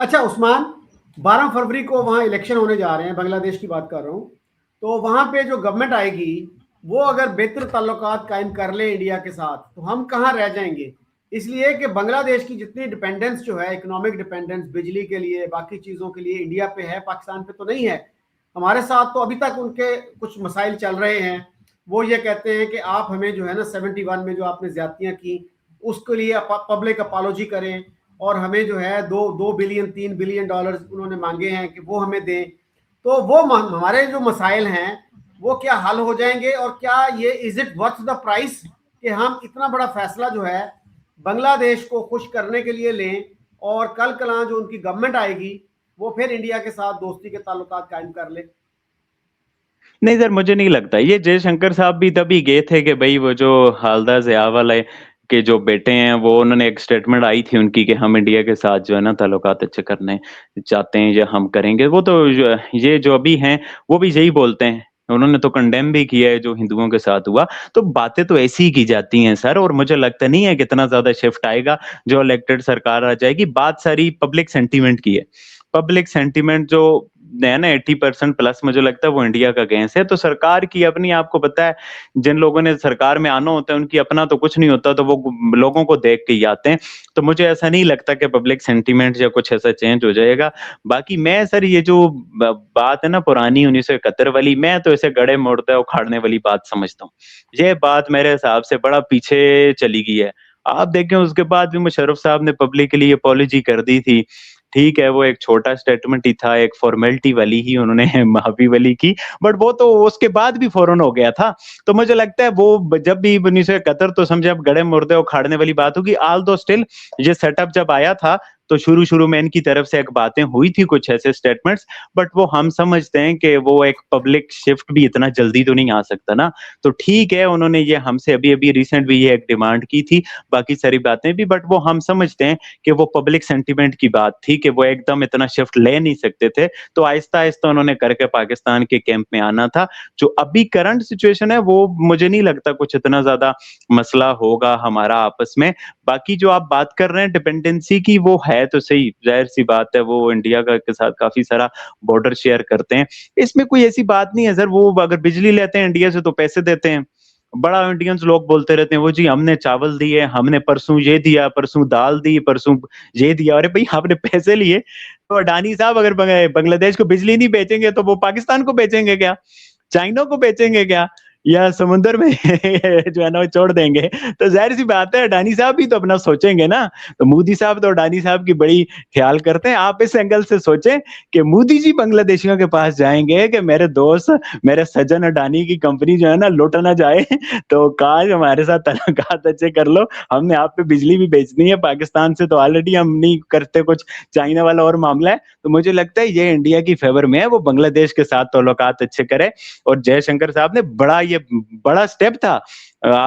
अच्छा उस्मान, 12 फरवरी को वहां इलेक्शन होने जा रहे हैं, बांग्लादेश की बात कर रहा हूं। तो वहां पे जो गवर्नमेंट आएगी वो अगर बेहतर ताल्लुकात कायम कर ले इंडिया के साथ तो हम कहां रह जाएंगे। इसलिए कि बांग्लादेश की जितनी डिपेंडेंस जो है, इकोनॉमिक डिपेंडेंस बिजली के लिए बाकी चीज़ों के लिए इंडिया पे है, पाकिस्तान पे तो नहीं है। हमारे साथ तो अभी तक उनके कुछ मसाइल चल रहे हैं। वो ये कहते हैं कि आप हमें जो है ना 71 में जो आपने ज्यादतियां की उसके लिए पब्लिक अपॉलॉजी करें और हमें जो है 2 बिलियन 3 बिलियन डॉलर उन्होंने मांगे हैं कि वो हमें दें। तो वो हमारे जो मसाइल हैं वो क्या हल हो जाएंगे और क्या ये is it worth the price कि हम इतना बड़ा फैसला जो है बांग्लादेश को खुश करने के लिए लें और कल कला जो उनकी गवर्नमेंट आएगी वो फिर इंडिया के साथ दोस्ती के ताल्लुकात कायम कर ले। नहीं सर, मुझे नहीं लगता। ये जयशंकर साहब भी तभी गए थे कि भाई वो जो हालदा ज़ियावाल है के जो बेटे हैं वो उन्होंने एक स्टेटमेंट आई थी उनकी कि हम इंडिया के साथ जो है ना ताल्लुकात अच्छे करने चाहते हैं या हम करेंगे। वो तो ये जो अभी हैं वो भी यही बोलते हैं। उन्होंने तो कंडेम भी किया है जो हिंदुओं के साथ हुआ। तो बातें तो ऐसी ही की जाती हैं सर, और मुझे लगता नहीं है कि इतना ज्यादा शिफ्ट आएगा जो इलेक्टेड सरकार आ जाएगी। बात सारी पब्लिक सेंटीमेंट की है। पब्लिक सेंटीमेंट जो है ना 80% प्लस मुझे लगता है वो इंडिया का अगेंस्ट है। तो सरकार की अपनी, आपको पता है जिन लोगों ने सरकार में आना होता है उनकी अपना तो कुछ नहीं होता, तो वो लोगों को देख के ही आते हैं। तो मुझे ऐसा नहीं लगता कि पब्लिक सेंटीमेंट या कुछ ऐसा चेंज हो जाएगा। बाकी मैं सर ये जो बात है ना पुरानी 1971 वाली, मैं तो इसे गड़े मोड़ते उखाड़ने वाली बात समझता हूँ। ये बात मेरे हिसाब से बड़ा पीछे चली गई है। आप देखें उसके बाद भी मुशर्रफ साहब ने पब्लिकली अपॉलॉजी कर दी थी। ठीक है, वो एक छोटा स्टेटमेंट ही था, एक फॉर्मेलिटी वाली ही उन्होंने महावी वाली की, बट वो तो उसके बाद भी फौरन हो गया था। तो मुझे लगता है वो जब भी 1971 तो समझे अब गड़े मुर्दे उखाड़ने वाली बात होगी। आल दो स्टिल ये सेटअप जब आया था तो शुरू शुरू में इनकी तरफ से एक बातें हुई थी, कुछ ऐसे स्टेटमेंट्स, बट वो हम समझते हैं कि वो एक पब्लिक शिफ्ट भी इतना जल्दी तो नहीं आ सकता ना। तो ठीक है, उन्होंने ये हमसे अभी अभी रिसेंट भी ये एक डिमांड की थी, बाकी सारी बातें भी, बट वो हम समझते हैं कि वो पब्लिक सेंटीमेंट की बात थी कि वो एकदम इतना शिफ्ट ले नहीं सकते थे। तो आहिस्ता आहिस्ता उन्होंने करके पाकिस्तान के कैंप में आना था। जो अभी करंट सिचुएशन है वो मुझे नहीं लगता कुछ इतना ज्यादा मसला होगा हमारा आपस में। बाकी जो आप बात कर रहे हैं डिपेंडेंसी की, वो है तो सही, जाहिर सी बात है, वो इंडिया का के साथ काफी सारा बॉर्डर शेयर करते हैं। इसमें कोई ऐसी बात नहीं है सर, वो अगर बिजली लेते हैं इंडिया से तो पैसे देते हैं, बड़ा इंडियंस लोग बोलते रहते हैं वो जी हमने चावल दिए, हमने परसों ये दिया, परसों दाल दी, परसों ये दिया। अरे भाई आपने पैसे लिए तो अडानी साहब अगर बांग्लादेश को बिजली नहीं बेचेंगे तो वो पाकिस्तान को बेचेंगे क्या, चाइना को बेचेंगे क्या, या समुद्र में जो है ना वो छोड़ देंगे। तो जाहिर सी बात है अडानी साहब भी तो अपना सोचेंगे ना। तो मोदी साहब तो अडानी साहब की बड़ी ख्याल करते हैं। आप इस एंगल से सोचें कि मोदी जी बांग्लादेशियों के पास जाएंगे कि मेरे दोस्त मेरे सज्जन अडानी की कंपनी जो है ना लुट ना जाए, तो काश हमारे साथ तल्लुकात अच्छे कर लो, हमने आप पे बिजली भी बेचनी है, पाकिस्तान से तो ऑलरेडी हम नहीं करते कुछ, चाइना वाला और मामला है। तो मुझे लगता है ये इंडिया की फेवर में है, वो बांग्लादेश के साथ तल्लुकात अच्छे करे। और जयशंकर साहब ने बड़ा स्टेप था,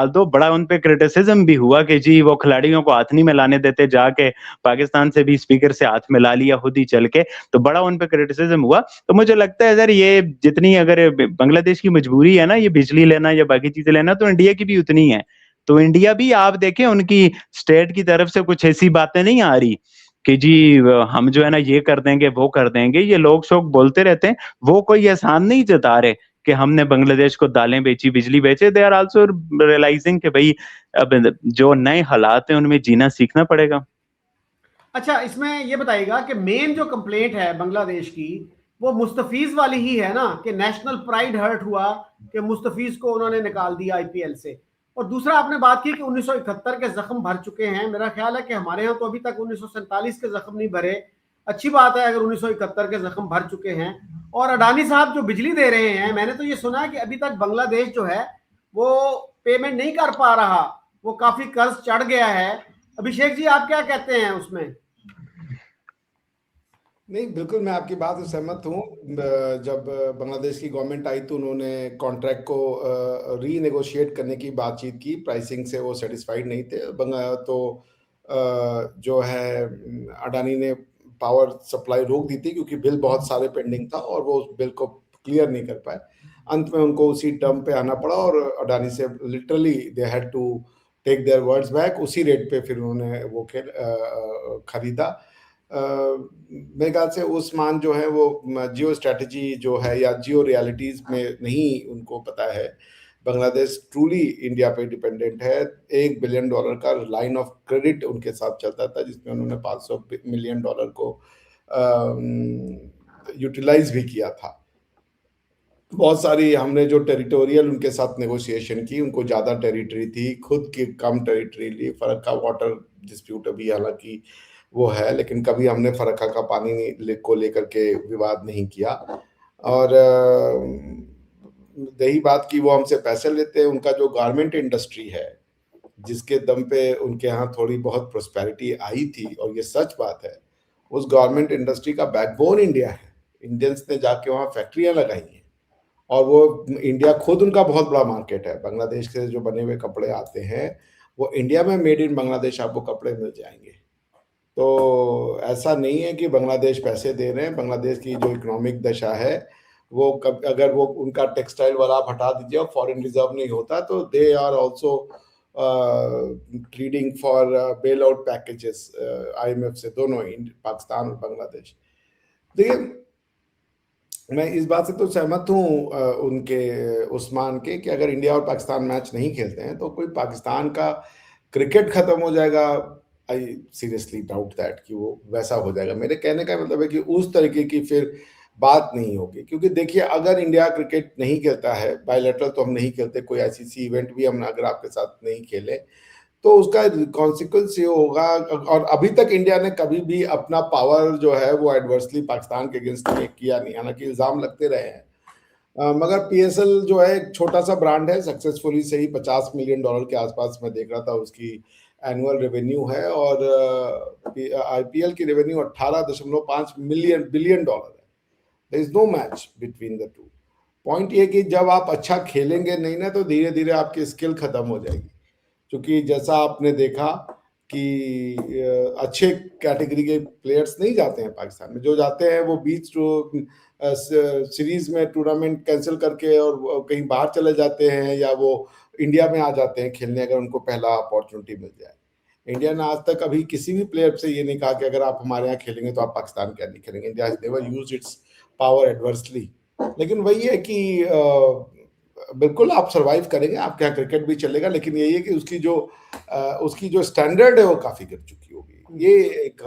तो बड़ा उन पे क्रिटिसिज्म भी हुआ कि जी वो खिलाड़ियों को हाथ नहीं मिलाने देते, जाके पाकिस्तान से भी स्पीकर से हाथ मिला लिया खुद ही चल के, तो बड़ा उन पे क्रिटिसिज्म हुआ। तो मुझे लगता है सर ये जितनी अगर बांग्लादेश की मजबूरी है ना ये बिजली लेना या बाकी चीजें लेना, तो इंडिया की भी उतनी है। तो इंडिया भी आप देखें उनकी स्टेट की तरफ से कुछ ऐसी बातें नहीं आ रही कि जी हम जो है ना ये कर देंगे वो कर देंगे, ये लोग शोक बोलते रहते हैं, वो कोई एहसान नहीं जता रहे कि हमने बांग्लादेश को दालें बेची, बिजली बेचे। दे आर आल्सो रियलाइजिंग कि भाई अब जो नए हालात हैं उनमें जीना सीखना पड़ेगा। अच्छा, इसमें ये बताइएगा कि मेन जो कंप्लेंट है बांग्लादेश की वो मुस्तफीज वाली ही है ना, कि नेशनल प्राइड हर्ट हुआ कि मुस्तफीज को उन्होंने निकाल दिया आईपीएल से। और दूसरा आपने बात की कि 1971 के जख्म भर चुके हैं। मेरा ख्याल है कि हमारे यहाँ तो अभी तक 1947 के जख्म नहीं भरे। अच्छी बात है अगर 1971 के जख्म भर चुके हैं। और अडानी साहब जो बिजली दे रहे हैं, मैंने तो ये सुना है कि अभी तक बांग्लादेश जो है वो पेमेंट नहीं कर पा रहा, वो काफी कर्ज चढ़ गया है। अभिषेक जी आप क्या कहते हैं उसमें? नहीं, बिल्कुल मैं आपकी बात से सहमत हूँ। जब बांग्लादेश की गवर्नमेंट आई तो उन्होंने कॉन्ट्रैक्ट को रीनेगोशिएट करने की बातचीत की, प्राइसिंग से वो सेटिस्फाइड नहीं थे। तो जो है अडानी ने पावर सप्लाई रोक दी थी क्योंकि बिल बहुत सारे पेंडिंग था और वो उस बिल को क्लियर नहीं कर पाए। अंत में उनको उसी टर्म पे आना पड़ा और अडानी से literally they had to take their words back. उसी रेट पे फिर उन्होंने वो खेल खरीदा। मेरे ख्याल से उस्मान जो है वो जियो स्ट्रेटजी जो है या जियो रियलिटीज में नहीं उनको पता है। बांग्लादेश ट्रूली इंडिया पे डिपेंडेंट है। $1 बिलियन का लाइन ऑफ क्रेडिट उनके साथ चलता था जिसमें उन्होंने $500 मिलियन को यूटिलाइज भी किया था। बहुत सारी हमने जो टेरिटोरियल उनके साथ नेगोशिएशन की, उनको ज़्यादा टेरिटरी थी, खुद की कम टेरिटरी ली। फर्क का वाटर डिस्प्यूट अभी हालांकि वो है, लेकिन कभी हमने फरक्का का पानी को लेकर के विवाद नहीं किया। और यही बात की वो हमसे पैसे लेते हैं। उनका जो गारमेंट इंडस्ट्री है जिसके दम पे उनके यहाँ थोड़ी बहुत प्रोस्पेरिटी आई थी, और ये सच बात है, उस गारमेंट इंडस्ट्री का बैकबोन इंडिया है। इंडियंस ने जाके वहाँ फैक्ट्रियाँ लगाई हैं और वो इंडिया खुद उनका बहुत बड़ा मार्केट है। बांग्लादेश से जो बने हुए कपड़े आते हैं वो इंडिया में मेड इन बांग्लादेश आपको कपड़े मिल जाएंगे। तो ऐसा नहीं है कि बांग्लादेश पैसे दे रहे हैं। बांग्लादेश की जो इकोनॉमिक दशा है वो अगर वो उनका टेक्सटाइल वाला आप हटा दीजिए और फॉरेन रिजर्व नहीं होता तो they are also treading for bailout packages IMF से, दोनों पाकिस्तान और बांग्लादेश। देखिए मैं इस बात से तो सहमत हूँ उनके उस्मान के कि अगर इंडिया और पाकिस्तान मैच नहीं खेलते हैं तो कोई पाकिस्तान का क्रिकेट खत्म हो जाएगा। आई सीरियसली डाउट दैट कि वो वैसा हो जाएगा। मेरे कहने का मतलब है कि उस तरीके की फिर बात नहीं होगी, क्योंकि देखिए अगर इंडिया क्रिकेट नहीं खेलता है, बायलैटरल तो हम नहीं खेलते, कोई ICC इवेंट भी हम अगर आपके साथ नहीं खेले तो उसका कॉन्सिक्वेंस ये होगा। और अभी तक इंडिया ने कभी भी अपना पावर जो है वो एडवर्सली पाकिस्तान के अगेंस्ट में किया नहीं, हालांकि इल्जाम लगते रहे हैं। मगर PSL जो है एक छोटा सा ब्रांड है, सक्सेसफुली सही $50 मिलियन के आसपास मैं देख रहा था उसकी एनुअल रेवेन्यू है, और IPL की रेवेन्यू 18.5 बिलियन डॉलर है। There is no match between the two. Point ये कि जब आप अच्छा खेलेंगे नहीं ना तो धीरे धीरे आपकी स्किल खत्म हो जाएगी, क्योंकि जैसा आपने देखा कि अच्छे कैटेगरी के प्लेयर्स नहीं जाते हैं पाकिस्तान में। जो जाते हैं वो बीच सीरीज में टूर्नामेंट कैंसिल करके और कहीं बाहर चले जाते हैं, या वो इंडिया में आ जाते हैं खेलने अगर उनको पहला अपॉर्चुनिटी मिल जाए। इंडिया ने आज तक अभी किसी भी प्लेयर से ये नहीं कहा कि अगर आप हमारे यहाँ खेलेंगे तो आप पाकिस्तान के नहीं खेलेंगे। India has never used it's power adversely. लेकिन वही है कि बिल्कुल आप सरवाइव करेंगे, आपके यहाँ क्रिकेट भी चलेगा, लेकिन यही है कि उसकी जो स्टैंडर्ड है वो काफी गिर चुकी होगी। ये एक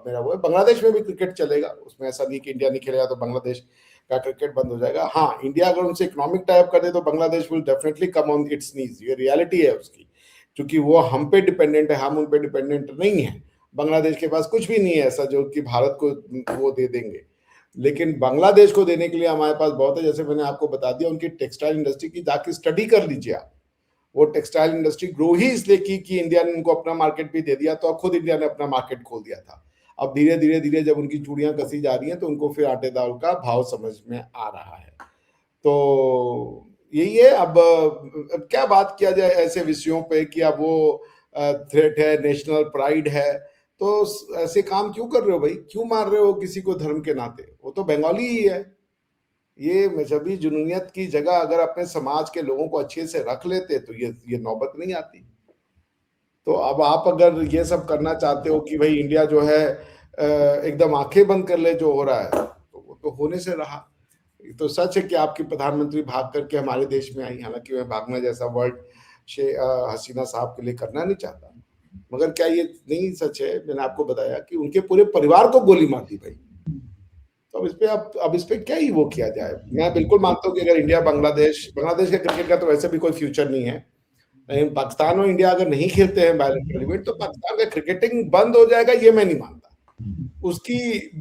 मेरा वो है। बांग्लादेश में भी क्रिकेट चलेगा, उसमें ऐसा नहीं कि इंडिया नहीं खेलेगा तो बांग्लादेश का क्रिकेट बंद हो जाएगा। हाँ, इंडिया अगर उनसे इकोनॉमिक टाइप कर दे तो Bangladesh will definitely come on its knees, ये रियलिटी है उसकी, क्योंकि वो हम पे डिपेंडेंट है, हम उन पे डिपेंडेंट नहीं है। बांग्लादेश के पास कुछ भी नहीं है ऐसा जो कि भारत को वो दे देंगे, लेकिन बांग्लादेश को देने के लिए हमारे पास बहुत है। जैसे मैंने आपको बता दिया, उनकी टेक्सटाइल इंडस्ट्री की जाके स्टडी कर लीजिए आप। वो टेक्सटाइल इंडस्ट्री ग्रो ही इसलिए की कि इंडिया ने उनको अपना मार्केट भी दे दिया, तो अब खुद इंडिया ने अपना मार्केट खोल दिया था। अब धीरे धीरे धीरे जब उनकी चूड़ियां कसी जा रही हैं तो उनको फिर आटे दाल का भाव समझ में आ रहा है। तो यही है। अब क्या बात किया जाए ऐसे विषयों पे कि अब वो थ्रेट है, नेशनल प्राइड है, तो ऐसे काम क्यों कर रहे हो भाई? क्यों मार रहे हो किसी को धर्म के नाते? वो तो बंगाली ही है। ये मजहबी जुनूनियत की जगह अगर अपने समाज के लोगों को अच्छे से रख लेते तो ये नौबत नहीं आती। तो अब आप अगर ये सब करना चाहते हो कि भाई इंडिया जो है एकदम आंखें बंद कर ले जो हो रहा है, तो वो तो होने से रहा। तो सच है कि आपकी प्रधानमंत्री भाग करके हमारे देश में आई, हालांकि मैं भागना जैसा वर्ड हसीना साहब के लिए करना नहीं चाहता, मगर क्या ये नहीं सच है? मैंने आपको बताया कि उनके पूरे परिवार को गोली मार दी भाई। तो अब इस पे क्या ही वो किया जाए? मैं बिल्कुल मानता हूँ कि अगर इंडिया बांग्लादेश के क्रिकेट का तो वैसे भी कोई फ्यूचर नहीं है, लेकिन पाकिस्तान और इंडिया अगर नहीं खेलते हैं बायलैटरल इवेंट तो पाकिस्तान का क्रिकेटिंग बंद हो जाएगा, ये मैं नहीं मानता। उसकी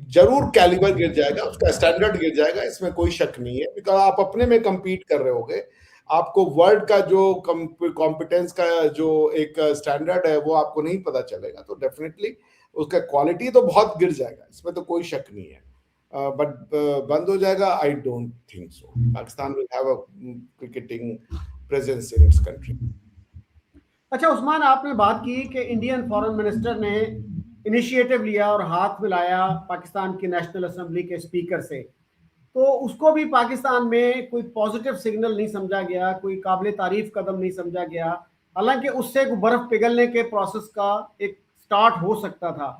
जरूर कैलिबर गिर जाएगा, उसका स्टैंडर्ड गिर जाएगा, इसमें कोई शक नहीं है। बिकॉज आप अपने में कम्पीट कर रहे होगे, आपको वर्ल्ड का जो कॉम्पिटेंस का जो एक स्टैंडर्ड है वो आपको नहीं पता चलेगा, तो डेफिनेटली उसका क्वालिटी तो बहुत गिर जाएगा, इसमें तो कोई शक नहीं है। बट बंद हो जाएगा, I don't think so. Pakistan will have a cricketing presence in its country. अच्छा उस्मान, आपने बात की कि इंडियन फॉरेन मिनिस्टर ने इनिशिएटिव लिया और हाथ मिलाया पाकिस्तान की नेशनल असेंबली के स्पीकर से, तो उसको भी पाकिस्तान में कोई पॉजिटिव सिग्नल नहीं समझा गया, कोई काबिल तारीफ कदम नहीं समझा गया। हालांकि उससे बर्फ पिघलने के प्रोसेस का एक स्टार्ट हो सकता था।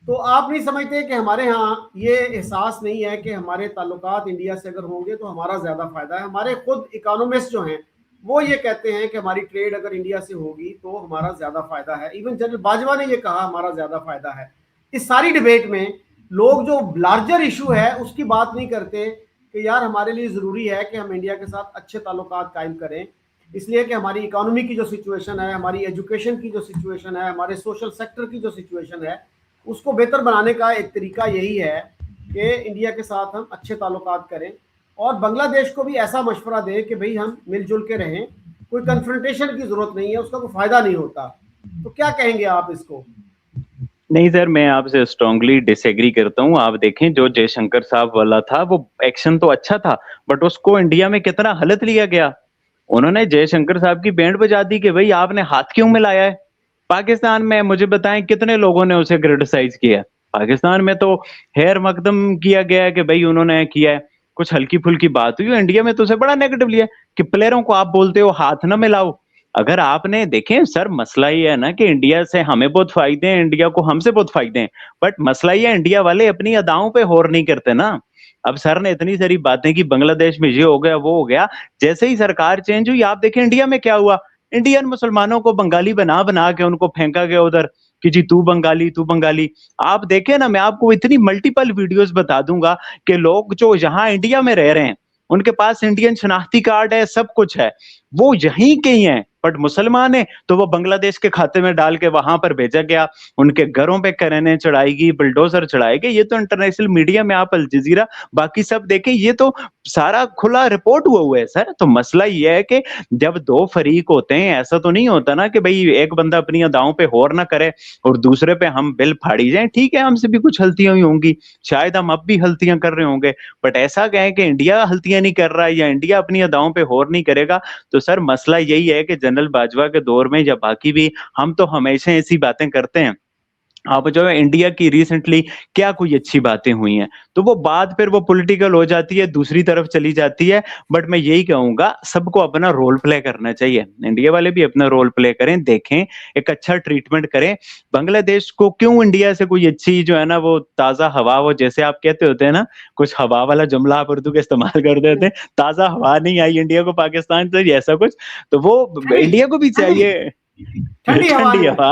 तो आप नहीं समझते कि हमारे यहाँ ये एहसास नहीं है कि हमारे ताल्लुकात इंडिया से अगर होंगे तो हमारा ज़्यादा फायदा है? हमारे खुद इकोनॉमिस्ट जो हैं वो ये कहते हैं कि हमारी ट्रेड अगर इंडिया से होगी तो हमारा ज़्यादा फायदा है। इवन जनरल बाजवा ने ये कहा हमारा ज़्यादा फायदा है। इस सारी डिबेट में लोग जो लार्जर इशू है उसकी बात नहीं करते कि यार हमारे लिए ज़रूरी है कि हम इंडिया के साथ अच्छे ताल्लुकात कायम करें, इसलिए कि हमारी इकोनॉमी की जो सिचुएशन है, हमारी एजुकेशन की जो सिचुएशन है, हमारे सोशल सेक्टर की जो सिचुएशन है, उसको बेहतर बनाने का एक तरीका यही है कि इंडिया के साथ हम अच्छे ताल्लुकात करें और बांग्लादेश को भी ऐसा मशवरा दें कि भाई हम मिलजुल के रहें, कोई कन्फ्रंटेशन की जरूरत नहीं है, उसका कोई फायदा नहीं होता। तो क्या कहेंगे आप इसको? नहीं सर, मैं आपसे स्ट्रांगली डिसएग्री करता हूँ। आप देखें जो जयशंकर साहब वाला था वो एक्शन तो अच्छा था, बट उसको इंडिया में कितना गलत लिया गया। उन्होंने जयशंकर साहब की बैंड बजा दी कि भाई आपने हाथ क्यों मिलाया है। पाकिस्तान में मुझे बताएं कितने लोगों ने उसे क्रिटिसाइज किया। पाकिस्तान में तो हेर मकदम किया गया है कि भाई उन्होंने किया है, कुछ हल्की फुल्की बात हुई। इंडिया में तो उसे बड़ा नेगेटिव लिया कि प्लेयरों को आप बोलते हो हाथ ना मिलाओ। अगर आपने देखें सर, मसला ये है ना कि इंडिया से हमें बहुत फायदे हैं, इंडिया को हमसे बहुत फायदे हैं, बट मसला ये इंडिया वाले अपनी अदाओं पे गौर नहीं करते ना। अब सर ने इतनी सारी बातें की बांग्लादेश में ये हो गया वो हो गया, जैसे ही सरकार चेंज हुई आप देखें इंडिया में क्या हुआ। इंडियन मुसलमानों को बंगाली बना बना के उनको फेंका गया उधर कि जी तू बंगाली तू बंगाली। आप देखें ना, मैं आपको इतनी मल्टीपल वीडियोस बता दूंगा कि लोग जो यहाँ इंडिया में रह रहे हैं उनके पास इंडियन शनाख्ती कार्ड है, सब कुछ है, वो यहीं के ही हैं, बट मुसलमान है तो वो बांग्लादेश के खाते में डाल के वहां पर भेजा गया, उनके घरों पे करेने चढ़ाएगी, बुलडोजर चढ़ाएगी। ये तो इंटरनेशनल मीडिया में आप अल जजीरा बाकी सब देखें, ये तो सारा खुला रिपोर्ट हुआ है सर। तो मसला ये है कि जब दो फरीक होते हैं ऐसा तो नहीं होता ना कि भाई एक बंदा अपनी अदाओं पे गौर ना करे और दूसरे पे हम बिल फाड़ी जाए। ठीक है, हमसे भी कुछ गलतियां हुई होंगी, शायद हम अब भी गलतियां कर रहे होंगे, बट ऐसा कहें कि इंडिया गलतियां नहीं कर रहा है या इंडिया अपनी अदाओं पे गौर नहीं करेगा, तो सर मसला यही है कि जनरल बाजवा के दौर में या बाकी भी हम तो हमेशा ऐसी बातें करते हैं। आप जो है इंडिया की रिसेंटली क्या कोई अच्छी बातें हुई हैं, तो वो बात फिर वो पॉलिटिकल हो जाती है, दूसरी तरफ चली जाती है। बट मैं यही कहूंगा सबको अपना रोल प्ले करना चाहिए, इंडिया वाले भी अपना रोल प्ले करें, देखें, एक अच्छा ट्रीटमेंट करें। बांग्लादेश को क्यों इंडिया से कोई अच्छी जो है ना वो ताजा हवा, वो जैसे आप कहते होते हैं ना, कुछ हवा वाला जुमला आप उर्दू का इस्तेमाल कर देते हैं, ताजा हवा नहीं आई इंडिया को पाकिस्तान से, ऐसा कुछ, तो वो इंडिया को भी चाहिए ठंडी हवा ठंडी हवा।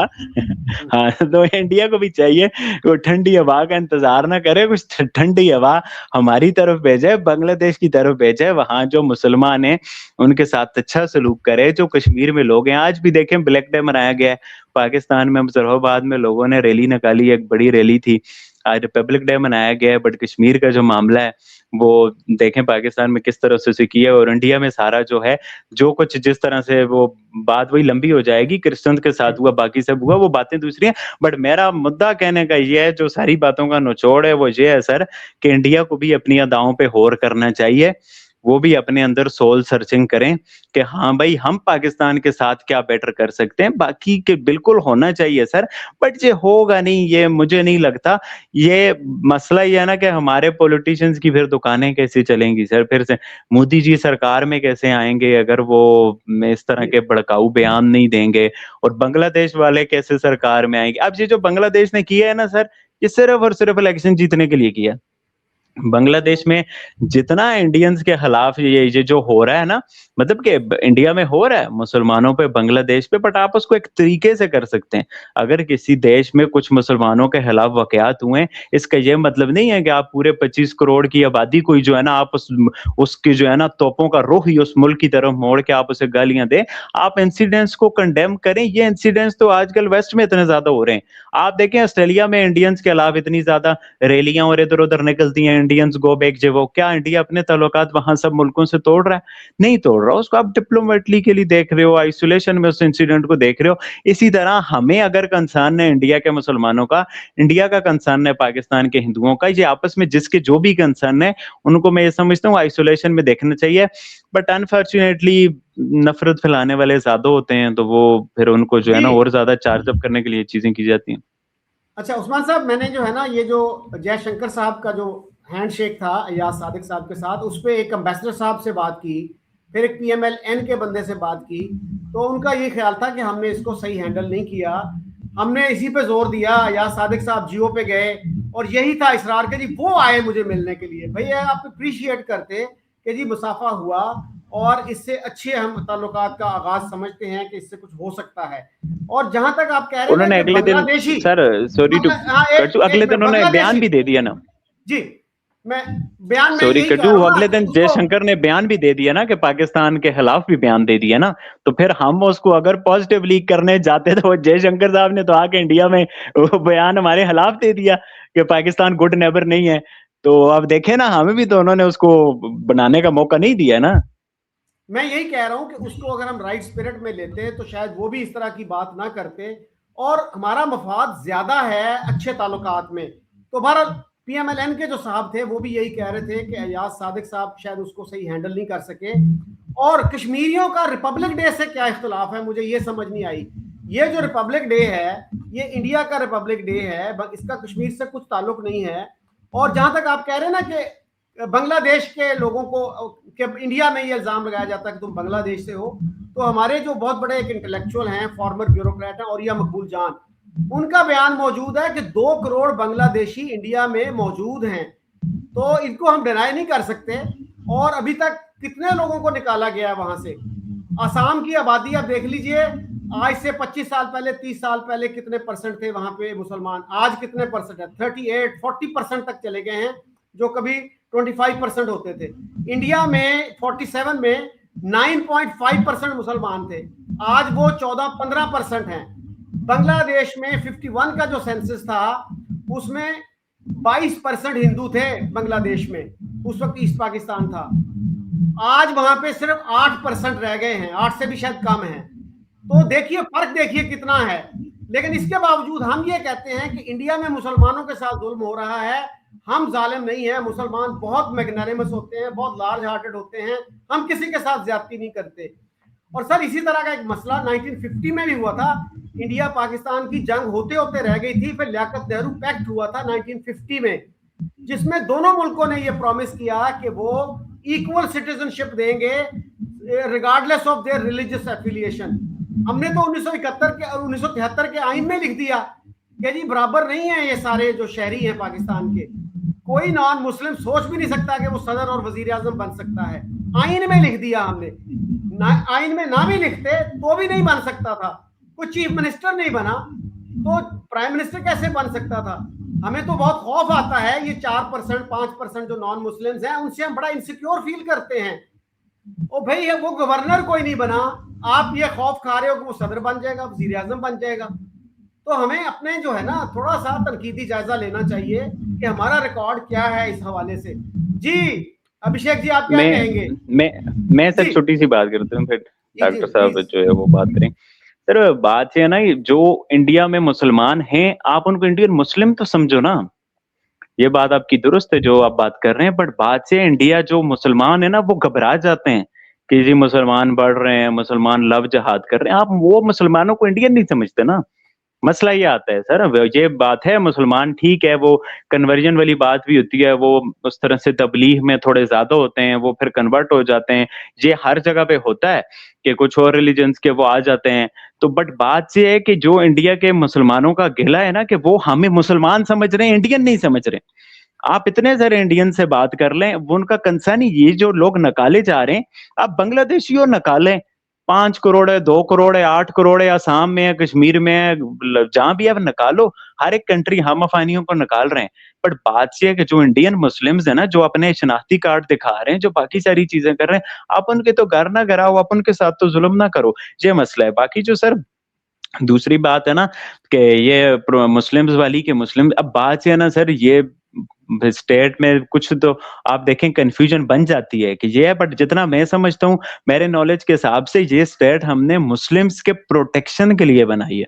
हाँ, तो इंडिया को भी चाहिए वो ठंडी हवा का इंतजार ना करे, कुछ ठंडी हवा हमारी तरफ भेजे, बांग्लादेश की तरफ भेजे, वहां जो मुसलमान हैं उनके साथ अच्छा सलूक करे, जो कश्मीर में लोग हैं। आज भी देखें ब्लैक डे मनाया गया है पाकिस्तान में, मुजफ्फराबाद में लोगों ने रैली निकाली, एक बड़ी रैली थी, आज रिपब्लिक डे मनाया गया है। बट कश्मीर का जो मामला है वो देखें पाकिस्तान में किस तरह से किया, और इंडिया में सारा जो है जो कुछ जिस तरह से वो बात वही लंबी हो जाएगी, क्रिश्चियंस के साथ हुआ, बाकी सब हुआ, वो बातें दूसरी हैं। बट मेरा मुद्दा कहने का ये है, जो सारी बातों का निचोड़ है वो ये है सर, कि इंडिया को भी अपनी अदाओं पे गौर करना चाहिए, वो भी अपने अंदर सोल सर्चिंग करें कि हाँ भाई हम पाकिस्तान के साथ क्या बेटर कर सकते हैं, बाकी के बिल्कुल होना चाहिए सर। बट ये होगा नहीं, ये मुझे नहीं लगता। ये मसला ये है ना कि हमारे पॉलिटिशियंस की फिर दुकानें कैसे चलेंगी सर, फिर से मोदी जी सरकार में कैसे आएंगे अगर वो इस तरह के भड़काऊ बयान नहीं देंगे, और बांग्लादेश वाले कैसे सरकार में आएंगे। अब ये जो बांग्लादेश ने किया है ना सर, ये सिर्फ और सिर्फ इलेक्शन जीतने के लिए किया। बांग्लादेश में जितना इंडियंस के खिलाफ ये जो हो रहा है ना, मतलब कि इंडिया में हो रहा है मुसलमानों पे, बांग्लादेश पे, बट आप उसको एक तरीके से कर सकते हैं। अगर किसी देश में कुछ मुसलमानों के खिलाफ वाकयात हुए, इसका ये मतलब नहीं है कि आप पूरे 25 करोड़ की आबादी को जो है ना आप उसकी जो है ना तोपों का रुख ही उस मुल्क की तरफ मोड़ के आप उसे गालियां दें। आप इंसिडेंट्स को कंडेम करें। ये इंसिडेंट्स तो आजकल वेस्ट में इतने ज्यादा हो रहे हैं। आप देखें ऑस्ट्रेलिया में इंडियंस के खिलाफ इतनी ज्यादा रैलियां और इधर उधर निकलती हैं, इंडियंस गो बैक जे वो, क्या इंडिया अपने ताल्लुकात वहां सब मुल्कों से तोड़ रहा है? नहीं तोड़ रहा। उसको आप डिप्लोमेटली के लिए देख रहे हो, आइसोलेशन में उस इंसिडेंट को देख रहे हो। इसी तरह हमें अगर कंसर्न है इंडिया के मुसलमानों का, इंडिया का कंसर्न है पाकिस्तान के हिंदुओं का, ये आपस में जिसके जो भी कंसर्न है उनको मैं ये समझता हूँ आइसोलेशन में देखना चाहिए। बट अनफॉर्चुनेटली नफरत फैलाने वाले ज्यादा होते हैं, तो वो फिर उनको जो है ना और ज्यादा चार्जअप करने के लिए चीजें की जाती हैं। अच्छा उस्मान साहब, मैंने जो है ना ये जो जयशंकर साहब का जो हैंडशेक था या सादिक साहब के साथ, उस पर एक एम्बेसडर साहब से बात की, फिर एक PMLN के बंदे से बात की, तो उनका ये ख्याल था कि हमने इसको सही हैंडल नहीं किया। हमने इसी पे जोर दिया, या सादिक साहब जियो पे गए और यही था इसरार के जी वो आए मुझे मिलने के लिए। भैया आप अप्रिशिएट करते कि जी मुसाफा हुआ और इससे अच्छे हम ताल्लुकात का आगाज समझते हैं कि इससे कुछ हो सकता है। और जहां तक आप कह रहे उन्होंने हैं अगले दिन सर सॉरी टू कट, अगले दिन उन्होंने बयान भी दे दिया ना जी। मैं बयान में सॉरी यही कटू, अगले दिन जयशंकर ने बयान भी दे दिया ना कि पाकिस्तान के खिलाफ भी बयान दे दिया ना, तो फिर हम उसको अगर पॉजिटिवली करने जाते तो जयशंकर साहब ने तो आके इंडिया में वो बयान हमारे खिलाफ दे दिया कि पाकिस्तान गुड नेबर नहीं है। तो अब देखे ना, हमें भी तो उन्होंने उसको बनाने का मौका नहीं दिया ना। मैं यही कह रहा हूं कि उसको अगर हम राइट स्पिरिट में लेते तो शायद वो भी इस तरह की बात ना करते, और हमारा मफाद ज्यादा है अच्छे ताल्लुकात में। तो भारत PMLN के जो साहब थे वो भी यही कह रहे थे कि अयाज सादिक साहब शायद उसको सही हैंडल नहीं कर सके। और कश्मीरियों का रिपब्लिक डे से क्या इख्तलाफ है, मुझे ये समझ नहीं आई। ये जो रिपब्लिक डे है ये इंडिया का रिपब्लिक डे है, इसका कश्मीर से कुछ ताल्लुक नहीं है। और जहां तक आप कह रहे हैं ना कि बांग्लादेश के लोगों को कि इंडिया में ये इल्जाम लगाया जाता है कि तुम बांग्लादेश से हो, तो हमारे जो बहुत बड़े एक इंटेलेक्चुअल हैं, फॉर्मर ब्यूरोक्रेट हैं, औरिया मकबूल जान, उनका बयान मौजूद है कि 2 करोड़ बांग्लादेशी इंडिया में मौजूद हैं। तो इनको हम डिनाई नहीं कर सकते। और अभी तक कितने लोगों को निकाला गया है वहां से। आसाम की आबादी आप देख लीजिए, आज से 25 साल पहले 30 साल पहले कितने परसेंट थे वहां पे मुसलमान, आज कितने परसेंट है? 38-40% तक चले गए हैं, जो कभी 25% होते थे। इंडिया में 47 में 9.5% मुसलमान थे, आज वो 14-15% हैं। बांग्लादेश में 51 का जो सेंसस था उसमें 22% हिंदू थे बांग्लादेश में, उस वक्त ईस्ट पाकिस्तान था। आज वहां पे सिर्फ 8% रह गए हैं, 8 से भी शायद कम है। तो देखिए फर्क, देखिए कितना है। लेकिन इसके बावजूद हम ये कहते हैं कि इंडिया में मुसलमानों के साथ जुल्म हो रहा है। हम जालिम नहीं है, मुसलमान बहुत मैग्नानिमस होते हैं, बहुत लार्ज हार्टेड होते हैं, हम किसी के साथ ज्यादती नहीं करते। और सर इसी तरह का एक मसला 1950 में भी हुआ था। इंडिया पाकिस्तान की जंग होते होते रह गई थी, फिर लियाकत नेहरू पैक्ट हुआ था 1950 में, जिसमें दोनों मुल्कों ने यह प्रॉमिस किया कि वो इक्वल सिटीजनशिप देंगे regardless of their religious affiliation. हमने तो 1973 के आइन में लिख दिया कि जी बराबर नहीं है ये सारे जो शहरी हैं पाकिस्तान के, कोई नॉन मुस्लिम सोच भी नहीं सकता कि वो सदर और वजीर आजम बन सकता है। आइन में लिख दिया हमने, आइन में ना भी लिखते तो भी नहीं बन सकता था। कोई चीफ मिनिस्टर नहीं बना तो प्राइम मिनिस्टर कैसे बन सकता था? हमें तो बहुत खौफ आता है, ये 4% 5% जो नॉन मुस्लिम्स हैं उनसे हम बड़ा इनसिक्योर फील करते हैं। ओ भाई वो गवर्नर कोई नहीं बना, आप ये खौफ खा रहे हो कि वो सदर बन जाएगा, वजीर आजम बन जाएगा। तो हमें अपने जो है ना थोड़ा सा तनकीदी जायजा लेना चाहिए कि हमारा रिकॉर्ड क्या है इस हवाले से। जी अभिषेक जी आप क्या कहेंगे? मैं सर छोटी सी बात करता हूँ, फिर डॉक्टर साहब जो है वो बात करें। सर बात है ना, जो इंडिया में मुसलमान हैं आप उनको इंडियन मुस्लिम तो समझो ना, ये बात आपकी दुरुस्त है जो आप बात कर रहे हैं, बट बात से इंडिया जो मुसलमान है ना वो घबरा जाते हैं कि जी मुसलमान बढ़ रहे हैं, मुसलमान लव जहाद कर रहे हैं। आप वो मुसलमानों को इंडियन नहीं समझते ना, मसला ये आता है सर। ये बात है मुसलमान ठीक है, वो कन्वर्जन वाली बात भी होती है, वो उस तरह से तबलीग में थोड़े ज्यादा होते हैं, वो फिर कन्वर्ट हो जाते हैं। ये हर जगह पे होता है कि कुछ और रिलीजन्स के वो आ जाते हैं। तो बट बात ये है कि जो इंडिया के मुसलमानों का गिला है ना कि वो हमें मुसलमान समझ रहे हैं, इंडियन नहीं समझ रहे। आप इतने सारे इंडियन से बात कर लें, वो उनका कंसर्न ही ये जो लोग नकाले जा रहे हैं, आप बांग्लादेशियों नकालें, 5 करोड़ है, 2 करोड़ है, 8 करोड़ है, आसाम में है, कश्मीर में है, जहां भी आप निकालो, हर एक कंट्री हम अफानियों को निकाल रहे हैं। बट बात यह है कि जो इंडियन मुस्लिम्स है ना, जो अपने शनाख्ती कार्ड दिखा रहे हैं, जो बाकी सारी चीजें कर रहे हैं, आप उनके तो घर ना कराओ, आप उनके साथ तो जुल्म ना करो, ये मसला है। बाकी जो सर दूसरी बात है ना कि ये मुस्लिम्स वाली के मुस्लिम, अब बात है ना सर, ये स्टेट में कुछ तो आप देखें कंफ्यूजन बन जाती है कि ये है, बट जितना मैं समझता हूँ मेरे नॉलेज के हिसाब से ये स्टेट हमने मुस्लिम्स के प्रोटेक्शन के लिए बनाई है।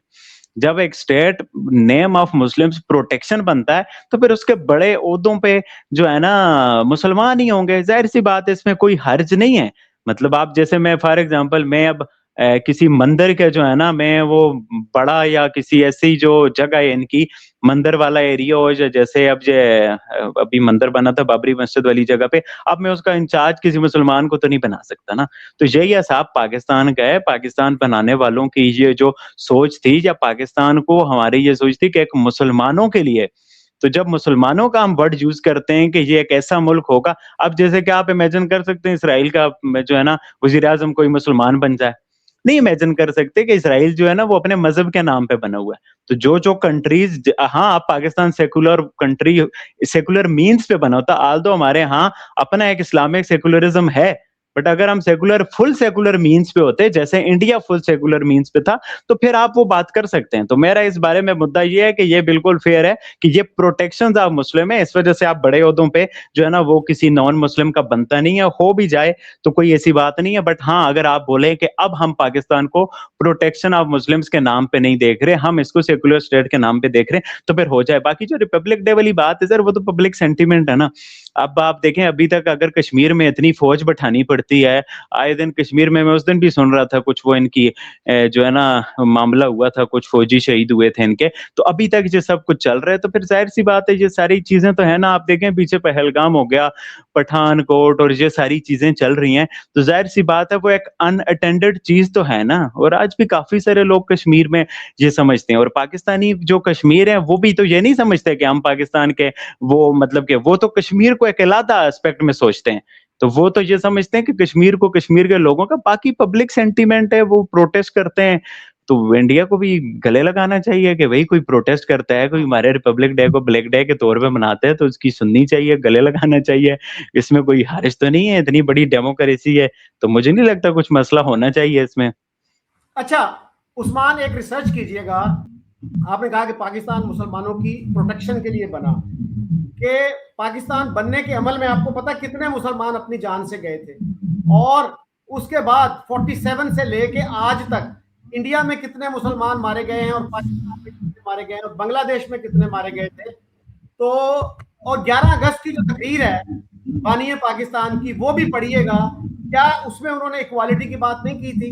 जब एक state name of Muslims protection बनता है तो फिर उसके बड़े ओहदों पे जो है ना मुसलमान ही होंगे, जाहिर सी बात है, इसमें कोई हर्ज नहीं है। मतलब आप जैसे मैं फॉर एग्जांपल मैं अब किसी मंदिर के जो है ना, मैं वो बड़ा या किसी ऐसी जो जगह है इनकी मंदिर वाला एरिया हो, जैसे अब जो अभी मंदिर बना था बाबरी मस्जिद वाली जगह पे, अब मैं उसका इंचार्ज किसी मुसलमान को तो नहीं बना सकता ना। तो यही हिसाब पाकिस्तान का है। पाकिस्तान बनाने वालों की ये जो सोच थी, या पाकिस्तान को हमारी ये सोच थी कि एक मुसलमानों के लिए, तो जब मुसलमानों का हम वर्ड यूज करते हैं कि ये एक ऐसा मुल्क होगा, अब जैसे कि आप इमेजिन कर सकते हैं इसराइल का जो है ना वजीर आजम कोई मुसलमान बन जाए, नहीं इमेजिन कर सकते कि इसराइल जो है ना वो अपने मजहब के नाम पे बना हुआ है। तो जो जो कंट्रीज, हाँ आप Pakistan secular country, secular means पे बना होता, आल दो हमारे यहाँ अपना एक इस्लामिक सेकुलरिज्म है, बट अगर हम सेकुलर फुल सेकुलर मीन्स पे होते जैसे इंडिया फुल सेकुलर मीन्स पे था, तो फिर आप वो बात कर सकते हैं। तो मेरा इस बारे में मुद्दा ये है कि ये बिल्कुल फेयर है कि ये प्रोटेक्शन ऑफ मुस्लिम है, इस वजह से आप बड़े ओहदों पे जो है ना वो किसी नॉन मुस्लिम का बनता नहीं है, हो भी जाए तो कोई ऐसी बात नहीं है। बट हाँ, अगर आप बोले कि अब हम पाकिस्तान को प्रोटेक्शन ऑफ मुस्लिम्स के नाम पे नहीं देख रहे, हम इसको सेकुलर स्टेट के नाम पे देख रहे, तो फिर हो जाए। बाकी जो रिपब्लिक डे वाली बात है सर, वो तो पब्लिक सेंटीमेंट है ना। अब आप देखें, अभी तक अगर कश्मीर में इतनी फौज बैठानी पड़ती है, आए दिन कश्मीर में, मैं उस दिन भी सुन रहा था कुछ वो इनकी जो है ना मामला हुआ था, कुछ फौजी शहीद हुए थे इनके, तो अभी तक ये सब कुछ चल रहा है। तो फिर जाहिर सी बात है ये सारी चीजें तो है ना, आप देखें पीछे पहलगाम हो गया, पठानकोट, और ये सारी चीजें चल रही हैं, तो जाहिर सी बात है वो एक अनअटेंडेड चीज तो है ना। और आज भी काफी सारे लोग कश्मीर में ये समझते हैं, और पाकिस्तानी जो कश्मीर है वो भी तो ये नहीं समझते कि हम पाकिस्तान के, वो मतलब कि वो तो कश्मीर को एक अलग एस्पेक्ट में सोचते हैं। तो वो तो ये समझते हैं कि कश्मीर को कश्मीर के लोगों का, बाकी पब्लिक सेंटीमेंट है, वो प्रोटेस्ट करते हैं। तो इंडिया को भी गले लगाना चाहिए कि भाई कोई प्रोटेस्ट करता है, कोई हमारे रिपब्लिक डे को ब्लैक डे के तौर पे मनाते हैं, तो उसकी सुननी चाहिए, गले लगाना चाहिए। इसमें कोई हर्ज तो नहीं है, इतनी बड़ी डेमोक्रेसी है, तो मुझे नहीं लगता कुछ मसला होना चाहिए इसमें। अच्छा उस्मान, एक रिसर्च कीजिएगा, आपने कहा कि पाकिस्तान मुसलमानों की प्रोटेक्शन के लिए बना, कि पाकिस्तान बनने के अमल में आपको पता कितने मुसलमान अपनी जान से गए थे, और उसके बाद 47 से लेके आज तक इंडिया में कितने मुसलमान मारे गए हैं, और पाकिस्तान में कितने मारे गए हैं, और बांग्लादेश में कितने मारे गए थे। तो और 11 अगस्त की जो तकरीर है बानिए पाकिस्तान की, वो भी पढ़िएगा, क्या उसमें उन्होंने इक्वालिटी की बात नहीं की थी?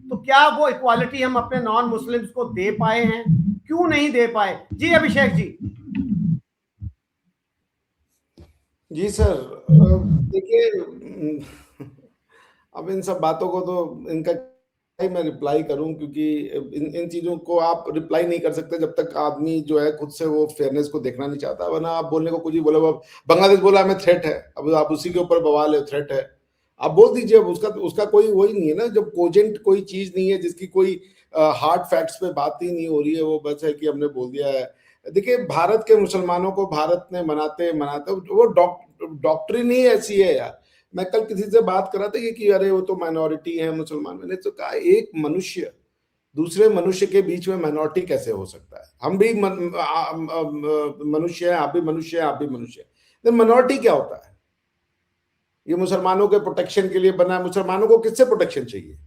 तो क्या वो इक्वालिटी हम अपने नॉन मुस्लिम्स को दे पाए हैं? क्यों नहीं दे पाए? जी अभिषेक जी। जी सर, देखिए अब इन सब बातों को तो इनका मैं रिप्लाई करूं, क्योंकि इन चीजों को आप रिप्लाई नहीं कर सकते जब तक आदमी जो है खुद से वो फेयरनेस को देखना नहीं चाहता। वरना आप बोलने को कुछ ही बोले, बांग्लादेश बोला हमें थ्रेट है, अब आप उसी के ऊपर बवाल है, थ्रेट है, आप बोल दीजिए। अब उसका कोई वही नहीं है ना, जब कोजेंट कोई चीज नहीं है, जिसकी कोई हार्ड फैक्ट्स पे बात ही नहीं हो रही है, वो बस है कि हमने बोल दिया है। देखिए, भारत के मुसलमानों को भारत में मनाते वो डॉक्ट्रिन ही ऐसी है यार। मैं कल किसी से बात कर रहा था कि अरे वो तो माइनॉरिटी है मुसलमान। मैंने तो कहा, एक मनुष्य दूसरे मनुष्य के बीच में माइनॉरिटी कैसे हो सकता है? हम भी मनुष्य हैं, आप भी मनुष्य हैं, आप भी मनुष्य हैं, तो माइनॉरिटी क्या होता है? ये मुसलमानों के प्रोटेक्शन के लिए बना है। मुसलमानों को किससे प्रोटेक्शन चाहिए?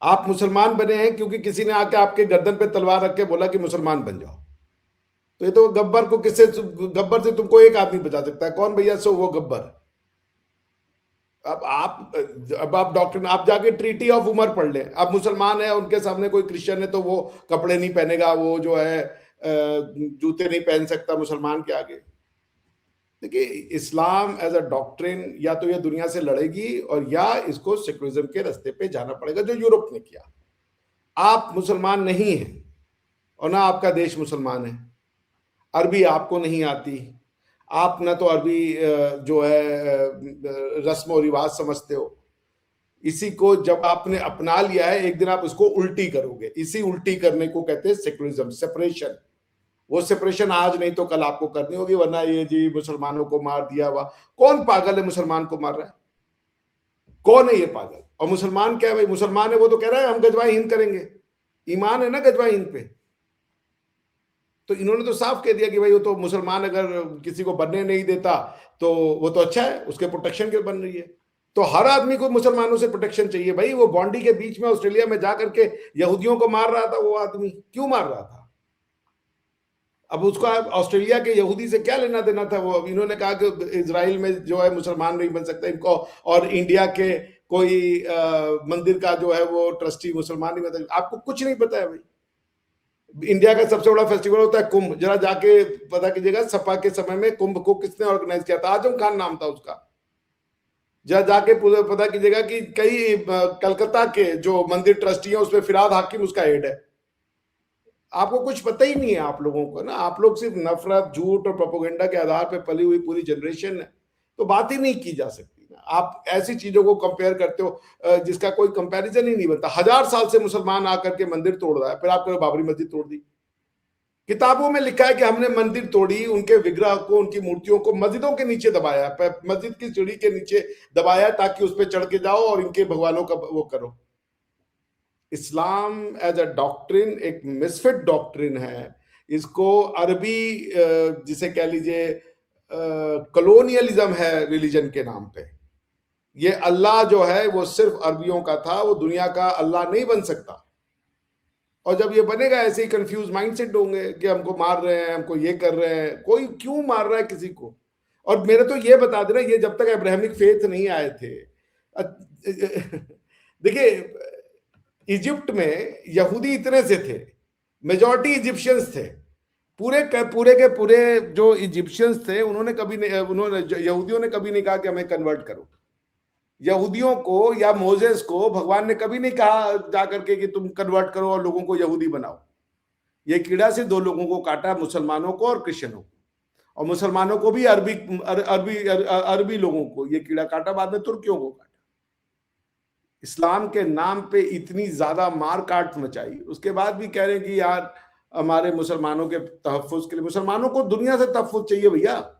आप मुसलमान बने हैं क्योंकि किसी ने आके आपके गर्दन पे तलवार रख के बोला कि मुसलमान बन जाओ। तो ये तो गब्बर से तुमको एक आदमी बचा सकता है, कौन भैया? सो वो गब्बर। अब आप डॉक्टर, आप जाके ट्रीटी ऑफ उमर पढ़ लें। अब मुसलमान है, उनके सामने कोई क्रिश्चियन है तो वो कपड़े नहीं पहनेगा, वो जो है जूते नहीं पहन सकता मुसलमान के आगे। देखिए, इस्लाम एज अ डॉक्ट्रिन या तो ये दुनिया से लड़ेगी, और या इसको सेकुलरिज्म के रास्ते पे जाना पड़ेगा, जो यूरोप ने किया। आप मुसलमान नहीं हैं और ना आपका देश मुसलमान है, अरबी आपको नहीं आती, आप ना तो अरबी जो है रस्म और रिवाज समझते हो। इसी को जब आपने अपना लिया है, एक दिन आप इसको उल्टी करोगे। इसी उल्टी करने को कहते हैं सेकुलरिज्म, सेपरेशन। वो सेपरेशन आज नहीं तो कल आपको करनी होगी, वरना ये जी मुसलमानों को मार दिया हुआ। कौन पागल है मुसलमान को मार रहा है? कौन है ये पागल? और मुसलमान क्या है भाई? मुसलमान है वो तो कह रहा है हम गजवा हिंद करेंगे, ईमान है ना गजवा हिंद पे। तो इन्होंने तो साफ कह दिया कि भाई वो तो मुसलमान अगर किसी को बनने नहीं देता तो वो तो अच्छा है, उसके प्रोटेक्शन के बन रही है। तो हर आदमी को मुसलमानों से प्रोटेक्शन चाहिए भाई। वो बॉन्डी के बीच में ऑस्ट्रेलिया में जाकर के यहूदियों को मार रहा था, वो आदमी क्यों मार रहा था? अब उसका ऑस्ट्रेलिया के यहूदी से क्या लेना देना था? वो अब इन्होंने कहा कि इजराइल में जो है मुसलमान नहीं बन सकता इनको, और इंडिया के कोई मंदिर का जो है वो ट्रस्टी मुसलमान नहीं बन सकता। आपको कुछ नहीं पता है भाई। इंडिया का सबसे बड़ा फेस्टिवल होता है कुंभ, जरा जाके पता कीजिएगा सपा के समय में कुंभ को किसने ऑर्गेनाइज किया था? आजम खान नाम था उसका। जरा जाके पता कीजिएगा कि कई कलकत्ता के जो मंदिर ट्रस्टी है उसमें फिराद हाकिम उसका हेड है। आपको कुछ पता ही नहीं है आप लोगों को ना। आप लोग सिर्फ नफरत, झूठ और प्रोपेगेंडा के आधार पर पली हुई पूरी जनरेशन है, तो बात ही नहीं की जा सकती। आप ऐसी चीजों को कंपेयर करते हो जिसका कोई कंपैरिजन ही नहीं बनता। 1000 साल से मुसलमान आकर के मंदिर तोड़ रहा है, फिर आप कहो बाबरी मस्जिद तोड़ दी। किताबों में लिखा है कि हमने मंदिर तोड़ी, उनके विग्रह को, उनकी मूर्तियों को मस्जिदों के नीचे दबाया, मस्जिद की सीढ़ी के नीचे दबाया ताकि उस पर चढ़ के जाओ और इनके भगवानों का वो करो। इस्लाम एज अ डॉक्ट्रिन एक मिसफिट डॉक्ट्रिन है। इसको अरबी जिसे कह लीजिए कॉलोनियलिज्म है रिलीजन के नाम पे। ये अल्लाह जो है वो सिर्फ अरबियों का था, वो दुनिया का अल्लाह नहीं बन सकता। और जब ये बनेगा ऐसे ही कंफ्यूज माइंडसेट होंगे कि हमको मार रहे हैं, हमको ये कर रहे हैं। कोई क्यों मार रहा है किसी को? और मेरे तो ये बता देना, ये जब तक अब्राहमिक फेथ नहीं आए थे। देखिए, इजिप्ट में यहूदी इतने से थे, मेजॉरिटी इजिप्शियंस थे। पूरे के पूरे जो इजिप्शियंस थे उन्होंने यहूदियों ने कभी नहीं कहा कि हमें कन्वर्ट करो। यहूदियों को या मोजेस को भगवान ने कभी नहीं कहा जाकर के कि तुम कन्वर्ट करो और लोगों को यहूदी बनाओ। ये कीड़ा से दो लोगों को काटा, मुसलमानों को और क्रिश्चियनों को। और मुसलमानों को भी अरबी लोगों को ये कीड़ा काटा, बाद में तुर्कियों को काटा। इस्लाम के नाम पे इतनी ज्यादा मार काट मचाई, उसके बाद भी कह रहे हैं कि यार हमारे मुसलमानों के तहफ्फुज के लिए। मुसलमानों को दुनिया से तहफ्फुज चाहिए भैया।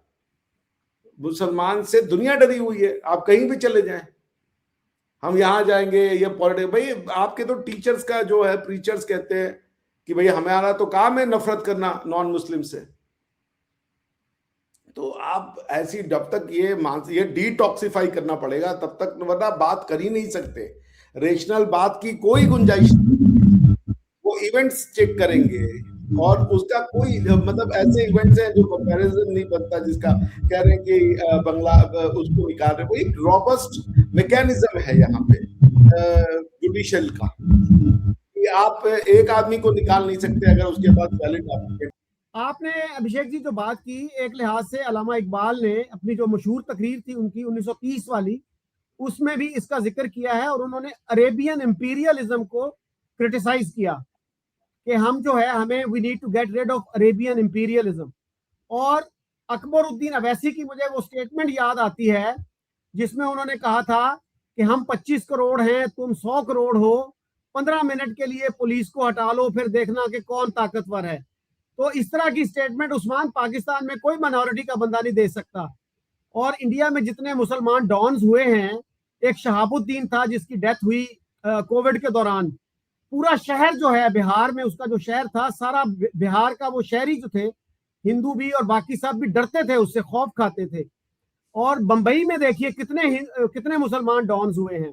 मुसलमान से दुनिया डरी हुई है, आप कहीं भी चले जाएं। हम यहां जाएंगे, ये पॉलिटिक्स भाई आपके तो टीचर्स का जो है, प्रीचर्स कहते हैं कि भाई हमारा तो काम है नफरत करना नॉन मुस्लिम से। तो आप ऐसी जब तक ये डिटॉक्सिफाई करना पड़ेगा तब तक, वरना बात कर ही नहीं सकते। रेशनल बात की कोई गुंजाइश नहीं। वो इवेंट्स चेक करेंगे, और उसका कोई मतलब ऐसे इवेंट्स हैं जो कंपैरिजन नहीं बनता, जिसका कह रहे हैं कि बंगला उसको निकाल रहे, वो एक रॉबस्ट मैकेनिज्म है यहाँ पे जुडिशियल का, कि आप एक आदमी को निकाल नहीं सकते अगर उसके पास वैलिड डॉक्यूमेंट। आपने अभिषेक जी जो बात की, एक लिहाज से अल्लामा इकबाल ने अपनी जो मशहूर तकरीर थी उनकी 1930 वाली, उसमें भी इसका जिक्र किया है और उन्होंने अरेबियन इंपीरियलिज्म को क्रिटिसाइज किया कि हम जो है हमें we need to get rid of Arabian imperialism. और अकबरुद्दीन अवैसी की मुझे वो स्टेटमेंट याद आती है जिसमें उन्होंने कहा था कि हम 25 करोड़ हैं, तुम 100 करोड़ हो, 15 मिनट के लिए पुलिस को हटा लो, फिर देखना कि कौन ताकतवर है। तो इस तरह की स्टेटमेंट उस्मान पाकिस्तान में कोई माइनॉरिटी का बंदा नहीं दे सकता। और इंडिया में जितने मुसलमान डॉन्स हुए हैं, एक शहाबुद्दीन था जिसकी डेथ हुई कोविड के दौरान, पूरा शहर जो है बिहार में, उसका जो शहर था, सारा बिहार का वो शहरी जो थे, हिंदू भी और बाकी सब भी डरते थे उससे, खौफ खाते थे। और बंबई में देखिए कितने मुसलमान डॉन्स हुए हैं।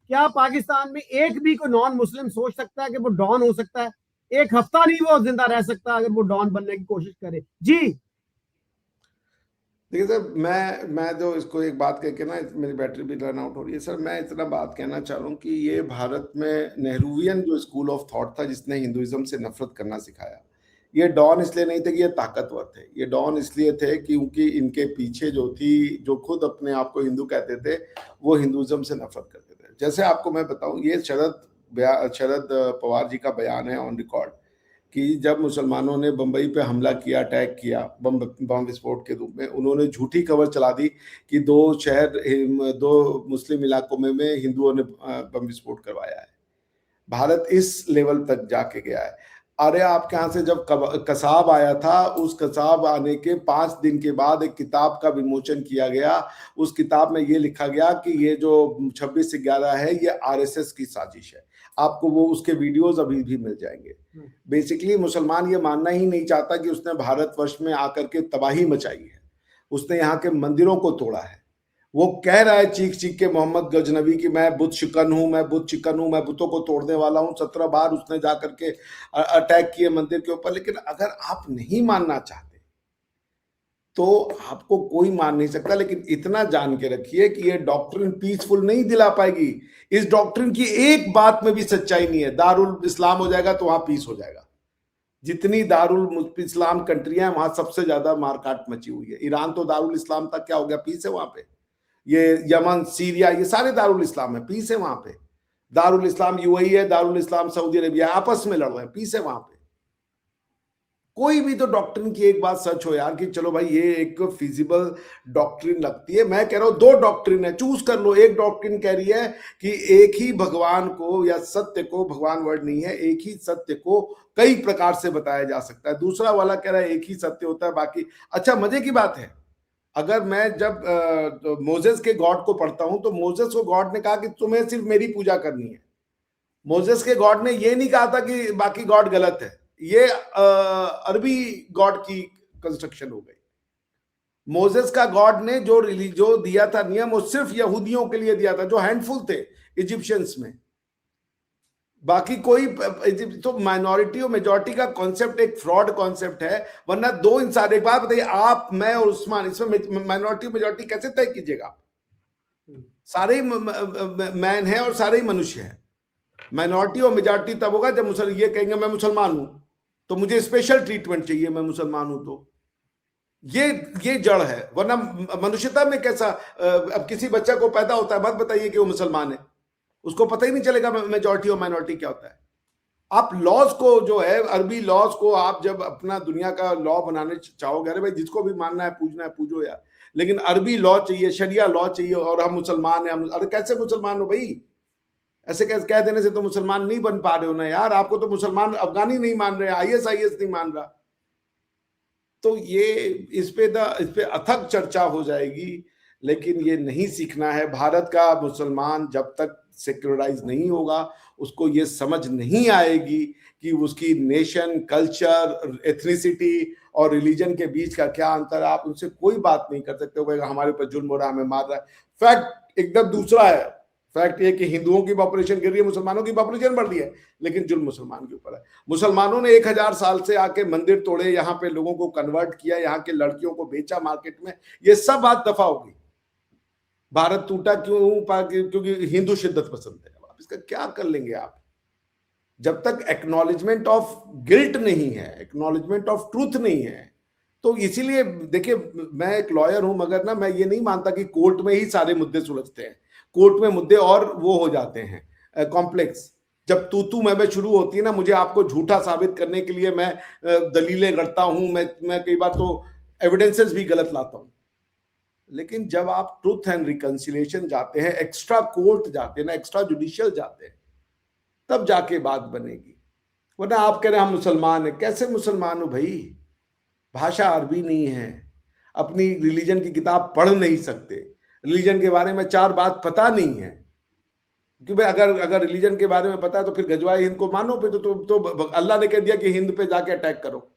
क्या पाकिस्तान में एक भी कोई नॉन मुस्लिम सोच सकता है कि वो डॉन हो सकता है? एक हफ्ता नहीं वो जिंदा रह सकता अगर वो डॉन बनने की कोशिश करे। जी देखिए सर, मैं जो इसको एक बात कह के ना, मेरी बैटरी भी रन आउट हो रही है सर, मैं इतना बात कहना चाह रहा हूँ कि ये भारत में नेहरूवियन जो स्कूल ऑफ थॉट था जिसने हिंदुइज्म से नफरत करना सिखाया, ये डॉन इसलिए नहीं थे कि ये ताकतवर थे, ये डॉन इसलिए थे क्योंकि इनके पीछे जो थी, जो खुद अपने आप को हिंदू कहते थे, वो हिंदुइज्म से नफरत करते थे। जैसे आपको मैं बताऊं, ये शरद पवार जी का बयान है ऑन रिकॉर्ड कि जब मुसलमानों ने बंबई पे हमला किया, अटैक किया बम विस्फोट के रूप में, उन्होंने झूठी खबर चला दी कि दो मुस्लिम इलाकों में हिंदुओं ने बम विस्फोट करवाया है। भारत इस लेवल तक जाके गया है। अरे आपके यहाँ से जब कसाब आया था, उस कसाब आने के 5 दिन के बाद एक किताब का विमोचन किया गया। उस किताब में ये लिखा गया कि ये जो 26/11 है ये आरएसएस की साजिश है। आपको वो उसके वीडियोस अभी भी मिल जाएंगे। बेसिकली मुसलमान ये मानना ही नहीं चाहता कि उसने भारतवर्ष में आकर के तबाही मचाई है, उसने यहाँ के मंदिरों को तोड़ा है। वो कह रहा है चीख चीख के मोहम्मद गजनवी कि मैं बुत शिकन हूं, मैं बुतों को तोड़ने वाला हूं। 17 बार उसने जाकर के अटैक किए मंदिर के ऊपर। लेकिन अगर आप नहीं मानना चाहते तो आपको कोई मान नहीं सकता। लेकिन इतना जान के रखिए कि ये डॉक्ट्रिन पीसफुल नहीं दिला पाएगी। इस डॉक्ट्रिन की एक बात में भी सच्चाई नहीं है। दारुल इस्लाम हो जाएगा तो वहां पीस हो जाएगा। जितनी दारुल इस्लाम कंट्रियां वहां सबसे ज्यादा मारकाट मची हुई है। ईरान तो दारुल इस्लाम तक क्या हो गया, पीस है वहां पे। ये यमन, सीरिया, ये सारे दारुल इस्लाम है, पीस है वहां पे। दारुल इस्लाम यूएई है, दारुल इस्लाम सऊदी अरेबिया, आपस में लड़ रहे हैं, पीस है वहां पे। कोई भी तो डॉक्ट्रिन की एक बात सच हो यार कि चलो भाई ये एक फिजिबल डॉक्ट्रिन लगती है। मैं कह रहा हूं 2 डॉक्ट्रिन है, चूज कर लो। एक डॉक्ट्रिन कह रही है कि एक ही भगवान को या सत्य को, भगवान वर्ड नहीं है, एक ही सत्य को कई प्रकार से बताया जा सकता है। दूसरा वाला कह रहा है एक ही सत्य होता है, बाकी। अच्छा, मजे की बात है, अगर मैं जब मोजेस के गॉड को पढ़ता हूं तो मोजेस को गॉड ने कहा कि तुम्हें सिर्फ मेरी पूजा करनी है। मोजेस के गॉड ने ये नहीं कहा था कि बाकी गॉड गलत है। ये अरबी गॉड की कंस्ट्रक्शन हो गई। मोजेस का गॉड ने जो दिया था नियम, वो सिर्फ यहूदियों के लिए दिया था, जो हैंडफुल थे इजिप्शियंस में। बाकी कोई तो माइनॉरिटी और मेजॉरिटी का कॉन्सेप्ट एक फ्रॉड कॉन्सेप्ट है। वरना 2 इंसान, एक बात बताइए, आप, मैं और उस्मान, इसमें माइनॉरिटी मेजॉरिटी कैसे तय कीजिएगा? सारे ही मैन है और सारे ही मनुष्य हैं। माइनॉरिटी और मेजॉरिटी तब होगा जब ये कहेंगे मैं मुसलमान हूं तो मुझे स्पेशल ट्रीटमेंट चाहिए, मैं मुसलमान हूं तो। ये जड़ है। वरना मनुष्यता में कैसा, अब किसी बच्चा को पैदा होता है, मत बताइए कि वो मुसलमान है, उसको पता ही नहीं चलेगा मेजॉरिटी और माइनॉरिटी क्या होता है। आप लॉज को जो है, अरबी लॉज को आप जब अपना दुनिया का लॉ बनाने चाहोगे, अरे भाई जिसको भी मानना है, पूजना है, पूजो यार, लेकिन अरबी लॉ चाहिए, शरिया लॉ चाहिए, और हम मुसलमान हैं। अरे कैसे मुसलमान हो भाई? ऐसे कह देने से तो मुसलमान नहीं बन पा रहे हो ना यार। आपको तो मुसलमान अफगानी नहीं मान रहे, आईएस नहीं मान रहा। तो ये इस पे अथक चर्चा हो जाएगी, लेकिन ये नहीं सीखना है। भारत का मुसलमान जब तक सेक्युलराइज नहीं होगा, उसको ये समझ नहीं आएगी कि उसकी नेशन, कल्चर, एथनिसिटी और रिलीजन के बीच का क्या अंतर है। आप उनसे कोई बात नहीं कर सकते हो, हमारे ऊपर जुल्म हो रहा है, हमें मार रहा है। फैक्ट एकदम दूसरा है। फैक्ट ये कि हिंदुओं की पॉपुलेशन गिर रही है, मुसलमानों की पॉपुलेशन बढ़ रही है, लेकिन जुल्म मुसलमान के ऊपर है। मुसलमानों ने 1000 साल से आके मंदिर तोड़े, यहाँ पे लोगों को कन्वर्ट किया, यहाँ के लड़कियों को बेचा मार्केट में, ये सब बात दफा होगी। भारत टूटा क्यों? क्योंकि हिंदू शिद्दत पसंद है। अब इसका क्या कर लेंगे आप? जब तक एक्नॉलेजमेंट ऑफ गिल्ट नहीं है, एक्नॉलेजमेंट ऑफ ट्रूथ नहीं है, तो इसीलिए देखिए, मैं एक लॉयर हूं, मगर ना मैं ये नहीं मानता कि कोर्ट में ही सारे मुद्दे सुलझते हैं। कोर्ट में मुद्दे और वो हो जाते हैं कॉम्प्लेक्स। जब तू मैं शुरू होती है ना, मुझे आपको झूठा साबित करने के लिए मैं दलीलें गढ़ता हूं, मैं कई बार तो एविडेंसेस भी गलत लाता हूं। लेकिन जब आप ट्रूथ एंड रिकंसिलिएशन जाते हैं, एक्स्ट्रा कोर्ट जाते हैं ना, एक्स्ट्रा जुडिशियल जाते हैं, तब जाके बात बनेगी। वरना आप कह रहे हैं हम मुसलमान हैं, कैसे मुसलमान हो भाई? भाषा अरबी नहीं है, अपनी रिलीजन की किताब पढ़ नहीं सकते, रिलीजन के बारे में 4 बात पता नहीं है। क्योंकि अगर रिलीजन के बारे में पता है तो फिर गजवाए हिंद को मानो पे, तो अल्लाह ने कह दिया कि हिंद पे जाके अटैक करो।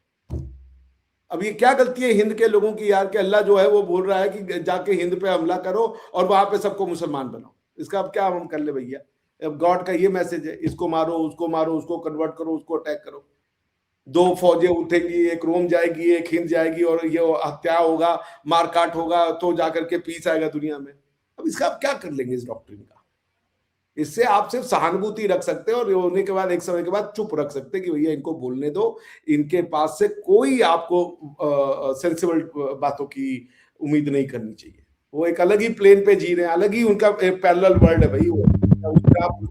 अब ये क्या गलती है हिंद के लोगों की यार, कि अल्लाह जो है वो बोल रहा है कि जाके हिंद पे हमला करो और वहां पे सबको मुसलमान बनाओ। इसका अब क्या हम कर ले भैया? अब गॉड का ये मैसेज है, इसको मारो, उसको कन्वर्ट करो, उसको अटैक करो। 2 फौजें उठेंगी, एक रोम जाएगी, एक हिंद जाएगी, और ये हत्या होगा, मारकाट होगा, तो जाकर के पीस आएगा दुनिया में। अब इसका आप क्या कर लेंगे इस डॉक्ट्रिन का? इससे आप सिर्फ सहानुभूति रख सकते हैं, और होने के बाद एक समय के बाद चुप रख सकते हैं कि भैया इनको बोलने दो, इनके पास से कोई आपको सेंसिबल बातों की उम्मीद नहीं करनी चाहिए। वो एक अलग ही प्लेन पे जी रहे हैं, अलग ही उनका पैरेलल वर्ल्ड है भाई, वो उसका आप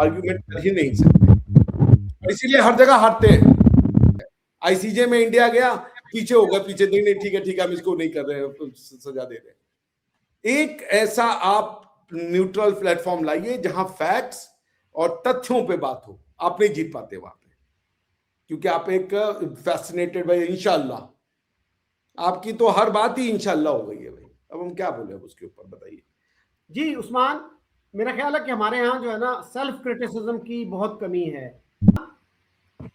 आर्ग्यूमेंट कर ही नहीं सकते। इसीलिए हर जगह हारते हैं। आईसीजे में इंडिया गया, पीछे हो गया, पीछे नहीं ठीक है हम इसको नहीं कर रहे हैं, सजा दे रहे हैं। एक ऐसा आप न्यूट्रल प्लेटफॉर्म लाइए जहां फैक्ट्स और तथ्यों पे बात हो। आप नहीं जीत पाते वहां पे, क्योंकि आप एक फैसिनेटेड भाई, इंशाल्लाह आपकी तो हर बात ही इंशाल्लाह हो गई है भाई। अब हम क्या बोले उसके ऊपर, बताइए जी। उस्मान, मेरा ख्याल है कि हमारे यहाँ जो है ना, सेल्फ क्रिटिसिज्म की बहुत कमी है।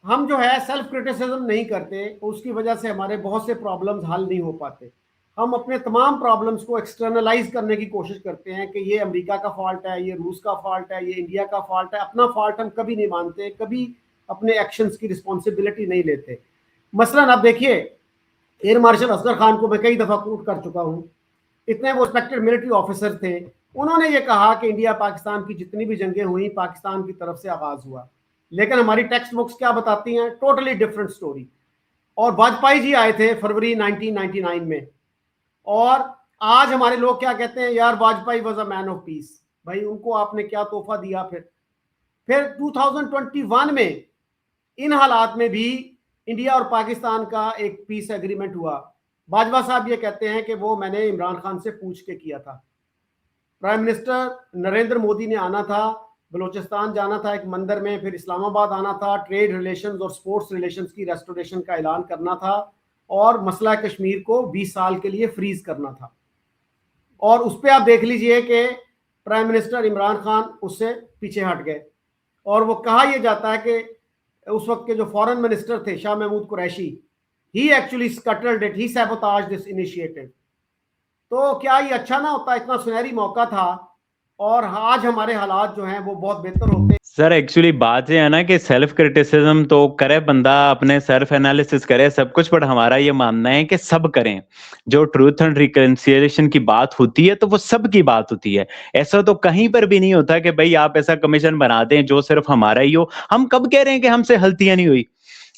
हम जो है सेल्फ क्रिटिसिज्म नहीं करते, उसकी वजह से हमारे बहुत से प्रॉब्लम्स हल नहीं हो पाते। हम अपने तमाम प्रॉब्लम्स को एक्सटर्नलाइज करने की कोशिश करते हैं कि ये अमेरिका का फॉल्ट है, ये रूस का फॉल्ट है, ये इंडिया का फॉल्ट है। अपना फॉल्ट हम कभी नहीं मानते, कभी अपने एक्शंस की रिस्पॉन्सिबिलिटी नहीं लेते। मसलन आप देखिए, एयर मार्शल असगर खान को मैं कई दफ़ा कोट कर चुका हूँ। इतने वो रिस्पेक्टेड मिलिट्री ऑफिसर थे, उन्होंने ये कहा कि इंडिया पाकिस्तान की जितनी भी जंगें हुई पाकिस्तान की तरफ से आगाज हुआ। लेकिन हमारी टेक्स्ट बुक्स क्या बताती हैं? Totally different story. और वाजपेयी जी आए थे फरवरी 1999 में, और आज हमारे लोग क्या कहते हैं, यार Vajpayee was a man of peace. भाई उनको आपने क्या तोहफा दिया? फिर 2021 में इन हालात में भी इंडिया और पाकिस्तान का एक पीस एग्रीमेंट हुआ। बाजवा साहब ये कहते हैं कि वो मैंने इमरान खान से पूछ के किया था। प्राइम मिनिस्टर नरेंद्र मोदी ने आना था, बलूचिस्तान जाना था एक मंदिर में, फिर इस्लामाबाद आना था, ट्रेड रिलेशंस और स्पोर्ट्स रिलेशंस की रेस्टोरेशन का ऐलान करना था, और मसला कश्मीर को 20 साल के लिए फ्रीज करना था। और उस पर आप देख लीजिए कि प्राइम मिनिस्टर इमरान खान उससे पीछे हट गए। और वो कहा यह जाता है कि उस वक्त के जो फॉरेन मिनिस्टर थे Shah Mahmood Qureshi, he actually scuttled it, he sabotaged this initiative. तो क्या ये अच्छा ना होता? इतना सुनहरी मौका था, और आज हमारे हालात जो हैं वो बहुत बेहतर होते हैं। सर एक्चुअली बात ये है ना कि सेल्फ क्रिटिसिज्म तो करे बंदा, अपने सेल्फ एनालिसिस करे सब कुछ, बट हमारा ये मानना है कि सब करें। जो ट्रूथ एंड रिकंसिलिएशन की बात होती है तो वो सब की बात होती है। ऐसा तो कहीं पर भी नहीं होता कि भाई आप ऐसा कमीशन बना दें जो सिर्फ हमारा ही हो। हम कब कह रहे हैं कि हमसे गलतियां नहीं हुई?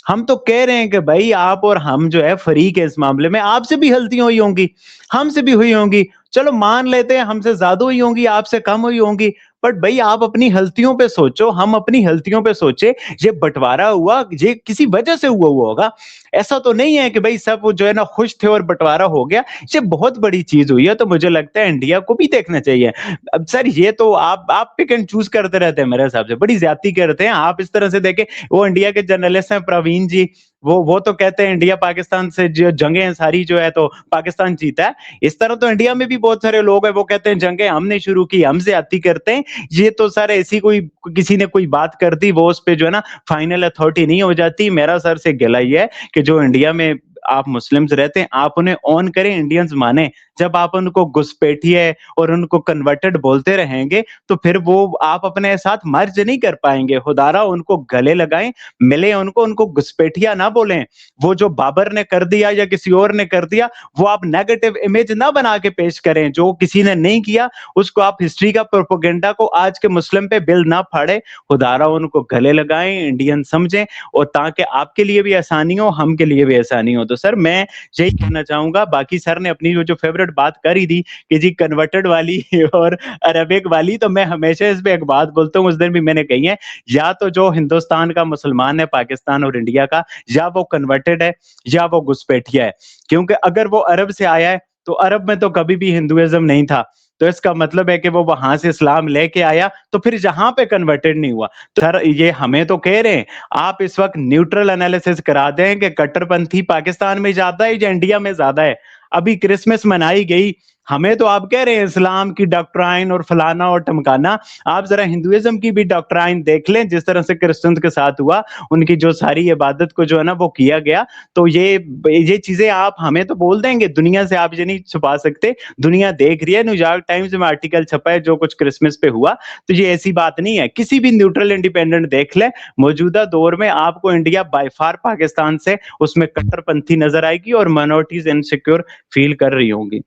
हम तो कह रहे हैं कि भाई आप और हम जो है फरीक है इस मामले में। आपसे भी गलतियां हुई होंगी, हमसे भी हुई होंगी, चलो मान लेते हैं हमसे ज्यादा हुई होंगी, आपसे कम हुई होंगी, बट भाई आप अपनी गलतियों पे सोचो, हम अपनी गलतियों पे सोचे। ये बंटवारा हुआ, ये किसी वजह से हुआ होगा। ऐसा तो नहीं है कि भाई सब जो है ना खुश थे और बंटवारा हो गया। ये बहुत बड़ी चीज हुई है, तो मुझे लगता है इंडिया को भी देखना चाहिए। अब सर ये तो आप पिक एंड चूज करते रहते हैं, मेरे हिसाब से बड़ी ज्यादती करते हैं आप। इस तरह से देखें, वो इंडिया के जर्नलिस्ट हैं प्रवीण जी, वो तो कहते हैं इंडिया पाकिस्तान से जो जंगें हैं सारी जो है तो पाकिस्तान जीता है। इस तरह तो इंडिया में भी बहुत सारे लोग हैं, वो कहते हैं जंगें हमने शुरू की, हम ज्यादती करते हैं। ये तो सर ऐसी कोई किसी ने कोई बात कर दी, वो उस पे जो है ना फाइनल अथॉरिटी नहीं हो जाती। मेरा सर से गिला ये है कि जो इंडिया में आप मुस्लिम्स रहते हैं आप उन्हें ऑन करें, इंडियंस माने, जब आप उनको घुसपैठिए और उनको कन्वर्टेड बोलते रहेंगे तो फिर वो आप अपने साथ मर्ज नहीं कर पाएंगे। खुदारा उनको गले लगाएं, मिले उनको घुसपैठिया ना बोलें। वो जो बाबर ने कर दिया या किसी और ने कर दिया, वो आप नेगेटिव इमेज ना बना के पेश करें। जो किसी ने नहीं किया उसको आप हिस्ट्री का प्रोपेगेंडा को आज के मुस्लिम पे बिल ना फाड़े। खुदारा उनको गले लगाएं, इंडियन समझें, और ताकि आपके लिए भी आसानी हो, हम के लिए भी आसानी हो। तो सर मैं यही कहना चाहूंगा। बाकी सर ने अपनी जो फेवरेट बात करी थी कि जी कन्वर्टेड वाली और अरबिक वाली, तो मैं हमेशा इस पे एक बात बोलता हूँ, उस दिन भी मैंने कही है, या तो जो हिंदुस्तान का मुसलमान है, पाकिस्तान और इंडिया का, या वो कन्वर्टेड है या वो घुसपैठिया है। क्योंकि अगर वो अरब से आया है तो अरब में तो कभी भी हिंदुइज्म नहीं था, तो इसका मतलब है कि वो वहां से इस्लाम लेके आया, तो फिर जहां पे कन्वर्टेड नहीं हुआ। तो सर ये हमें तो कह रहे हैं, आप इस वक्त न्यूट्रल एनालिसिस करा दें कि कट्टरपंथी पाकिस्तान में ज्यादा है या इंडिया में ज्यादा है। अभी क्रिसमस मनाई गई, हमें तो आप कह रहे हैं इस्लाम की डॉक्ट्राइन और फलाना और टमकाना। आप जरा हिंदुइज्म की भी डॉक्ट्राइन देख लें, जिस तरह से क्रिश्चियन के साथ हुआ, उनकी जो सारी इबादत को जो है ना वो किया गया। तो ये चीजें आप हमें तो बोल देंगे, दुनिया से आप ये नहीं छुपा सकते। दुनिया देख रही है, न्यूयॉर्क टाइम्स में आर्टिकल छपा है जो कुछ क्रिसमस पे हुआ। तो ये ऐसी बात नहीं है, किसी भी न्यूट्रल इंडिपेंडेंट देख ले, मौजूदा दौर में आपको इंडिया बाय फार पाकिस्तान से उसमें कट्टरपंथी नजर आएगी और माइनॉरिटीज इनसिक्योर फील कर रही होंगी।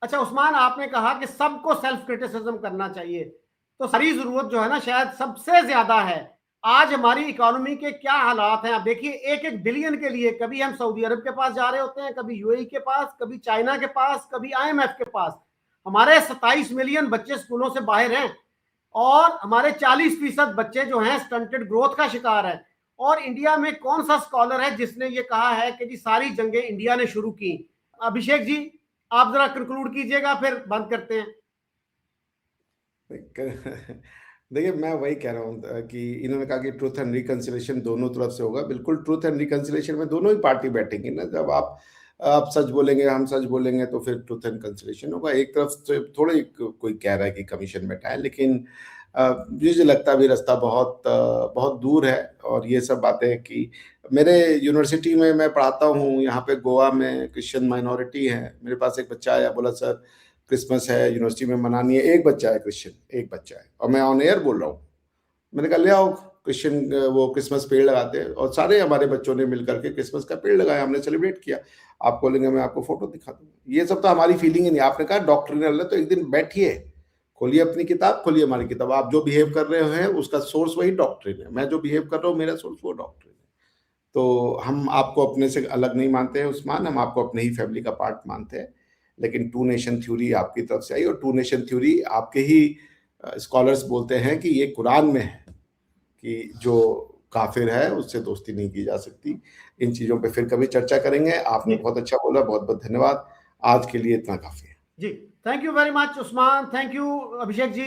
अच्छा उस्मान, आपने कहा कि सबको सेल्फ क्रिटिसिज्म करना चाहिए, तो सारी जरूरत जो है ना शायद सबसे ज्यादा है। आज हमारी इकोनॉमी के क्या हालात हैं आप देखिए, एक एक बिलियन के लिए कभी हम सऊदी अरब के पास जा रहे होते हैं, कभी यूएई के पास, कभी चाइना के पास, कभी आईएमएफ के पास। हमारे 27 मिलियन बच्चे स्कूलों से बाहर हैं और हमारे 40% बच्चे जो हैं स्टंटेड ग्रोथ का शिकार है। और इंडिया में कौन सा स्कॉलर है जिसने ये कहा है कि जी सारी जंगें इंडिया ने शुरू की? अभिषेक जी आप जरा कंक्लूड कीजिएगा, फिर बंद करते हैं। देखिए मैं वही कह रहा हूँ कि इन्होंने कहा कि ट्रूथ एंड रिकंसिलिएशन दोनों तरफ से होगा। बिल्कुल ट्रूथ एंड रिकंसिलिएशन में दोनों ही पार्टी बैठेंगी ना। जब आप सच बोलेंगे, हम सच बोलेंगे, तो फिर ट्रूथ एंड कंसिलिएशन होगा। एक तरफ से थोड़ी कोई कह रहा है कि कमीशन बैठा है, लेकिन मुझे लगता है अभी रास्ता बहुत दूर है। और ये सब बातें कि मेरे यूनिवर्सिटी में मैं पढ़ाता हूँ, यहाँ पे गोवा में क्रिश्चियन माइनॉरिटी है। मेरे पास एक बच्चा आया, बोला सर क्रिसमस है, यूनिवर्सिटी में मनानी है। एक बच्चा है क्रिश्चियन, एक बच्चा है, और मैं ऑन एयर बोल रहा हूँ। मैंने कहा ले आओ क्रिश्चियन, वो क्रिसमस पेड़ लगाते हैं, और सारे हमारे बच्चों ने मिलकर के क्रिसमस का पेड़ लगाया, हमने सेलिब्रेट किया। आप बोलेंगे मैं आपको फोटो दिखा दूंगा। ये सब तो हमारी फीलिंग ही नहीं। आपने कहा डॉक्ट्रिनल है, तो एक दिन बैठिए, खोलिए अपनी किताब, खोलिए हमारी किताब। आप जो बिहेव कर रहे हैं उसका सोर्स वही डॉक्ट्रिन है। मैं जो बिहेव कर रहा हूँ मेरा सोर्स वो डॉक्ट्रिन है। तो हम आपको अपने से अलग नहीं मानते हैं उस्मान, हम आपको अपने ही फैमिली का पार्ट मानते हैं। लेकिन टू नेशन थ्योरी आपकी तरफ से आई, और टू नेशन थ्योरी आपके ही स्कॉलर्स बोलते हैं कि ये कुरान में है कि जो काफिर है उससे दोस्ती नहीं की जा सकती। इन चीजों पे फिर कभी चर्चा करेंगे। आपने बहुत अच्छा बोला, बहुत बहुत धन्यवाद। आज के लिए इतना काफी है जी। Thank you very much Usman, thank you Abhishek ji.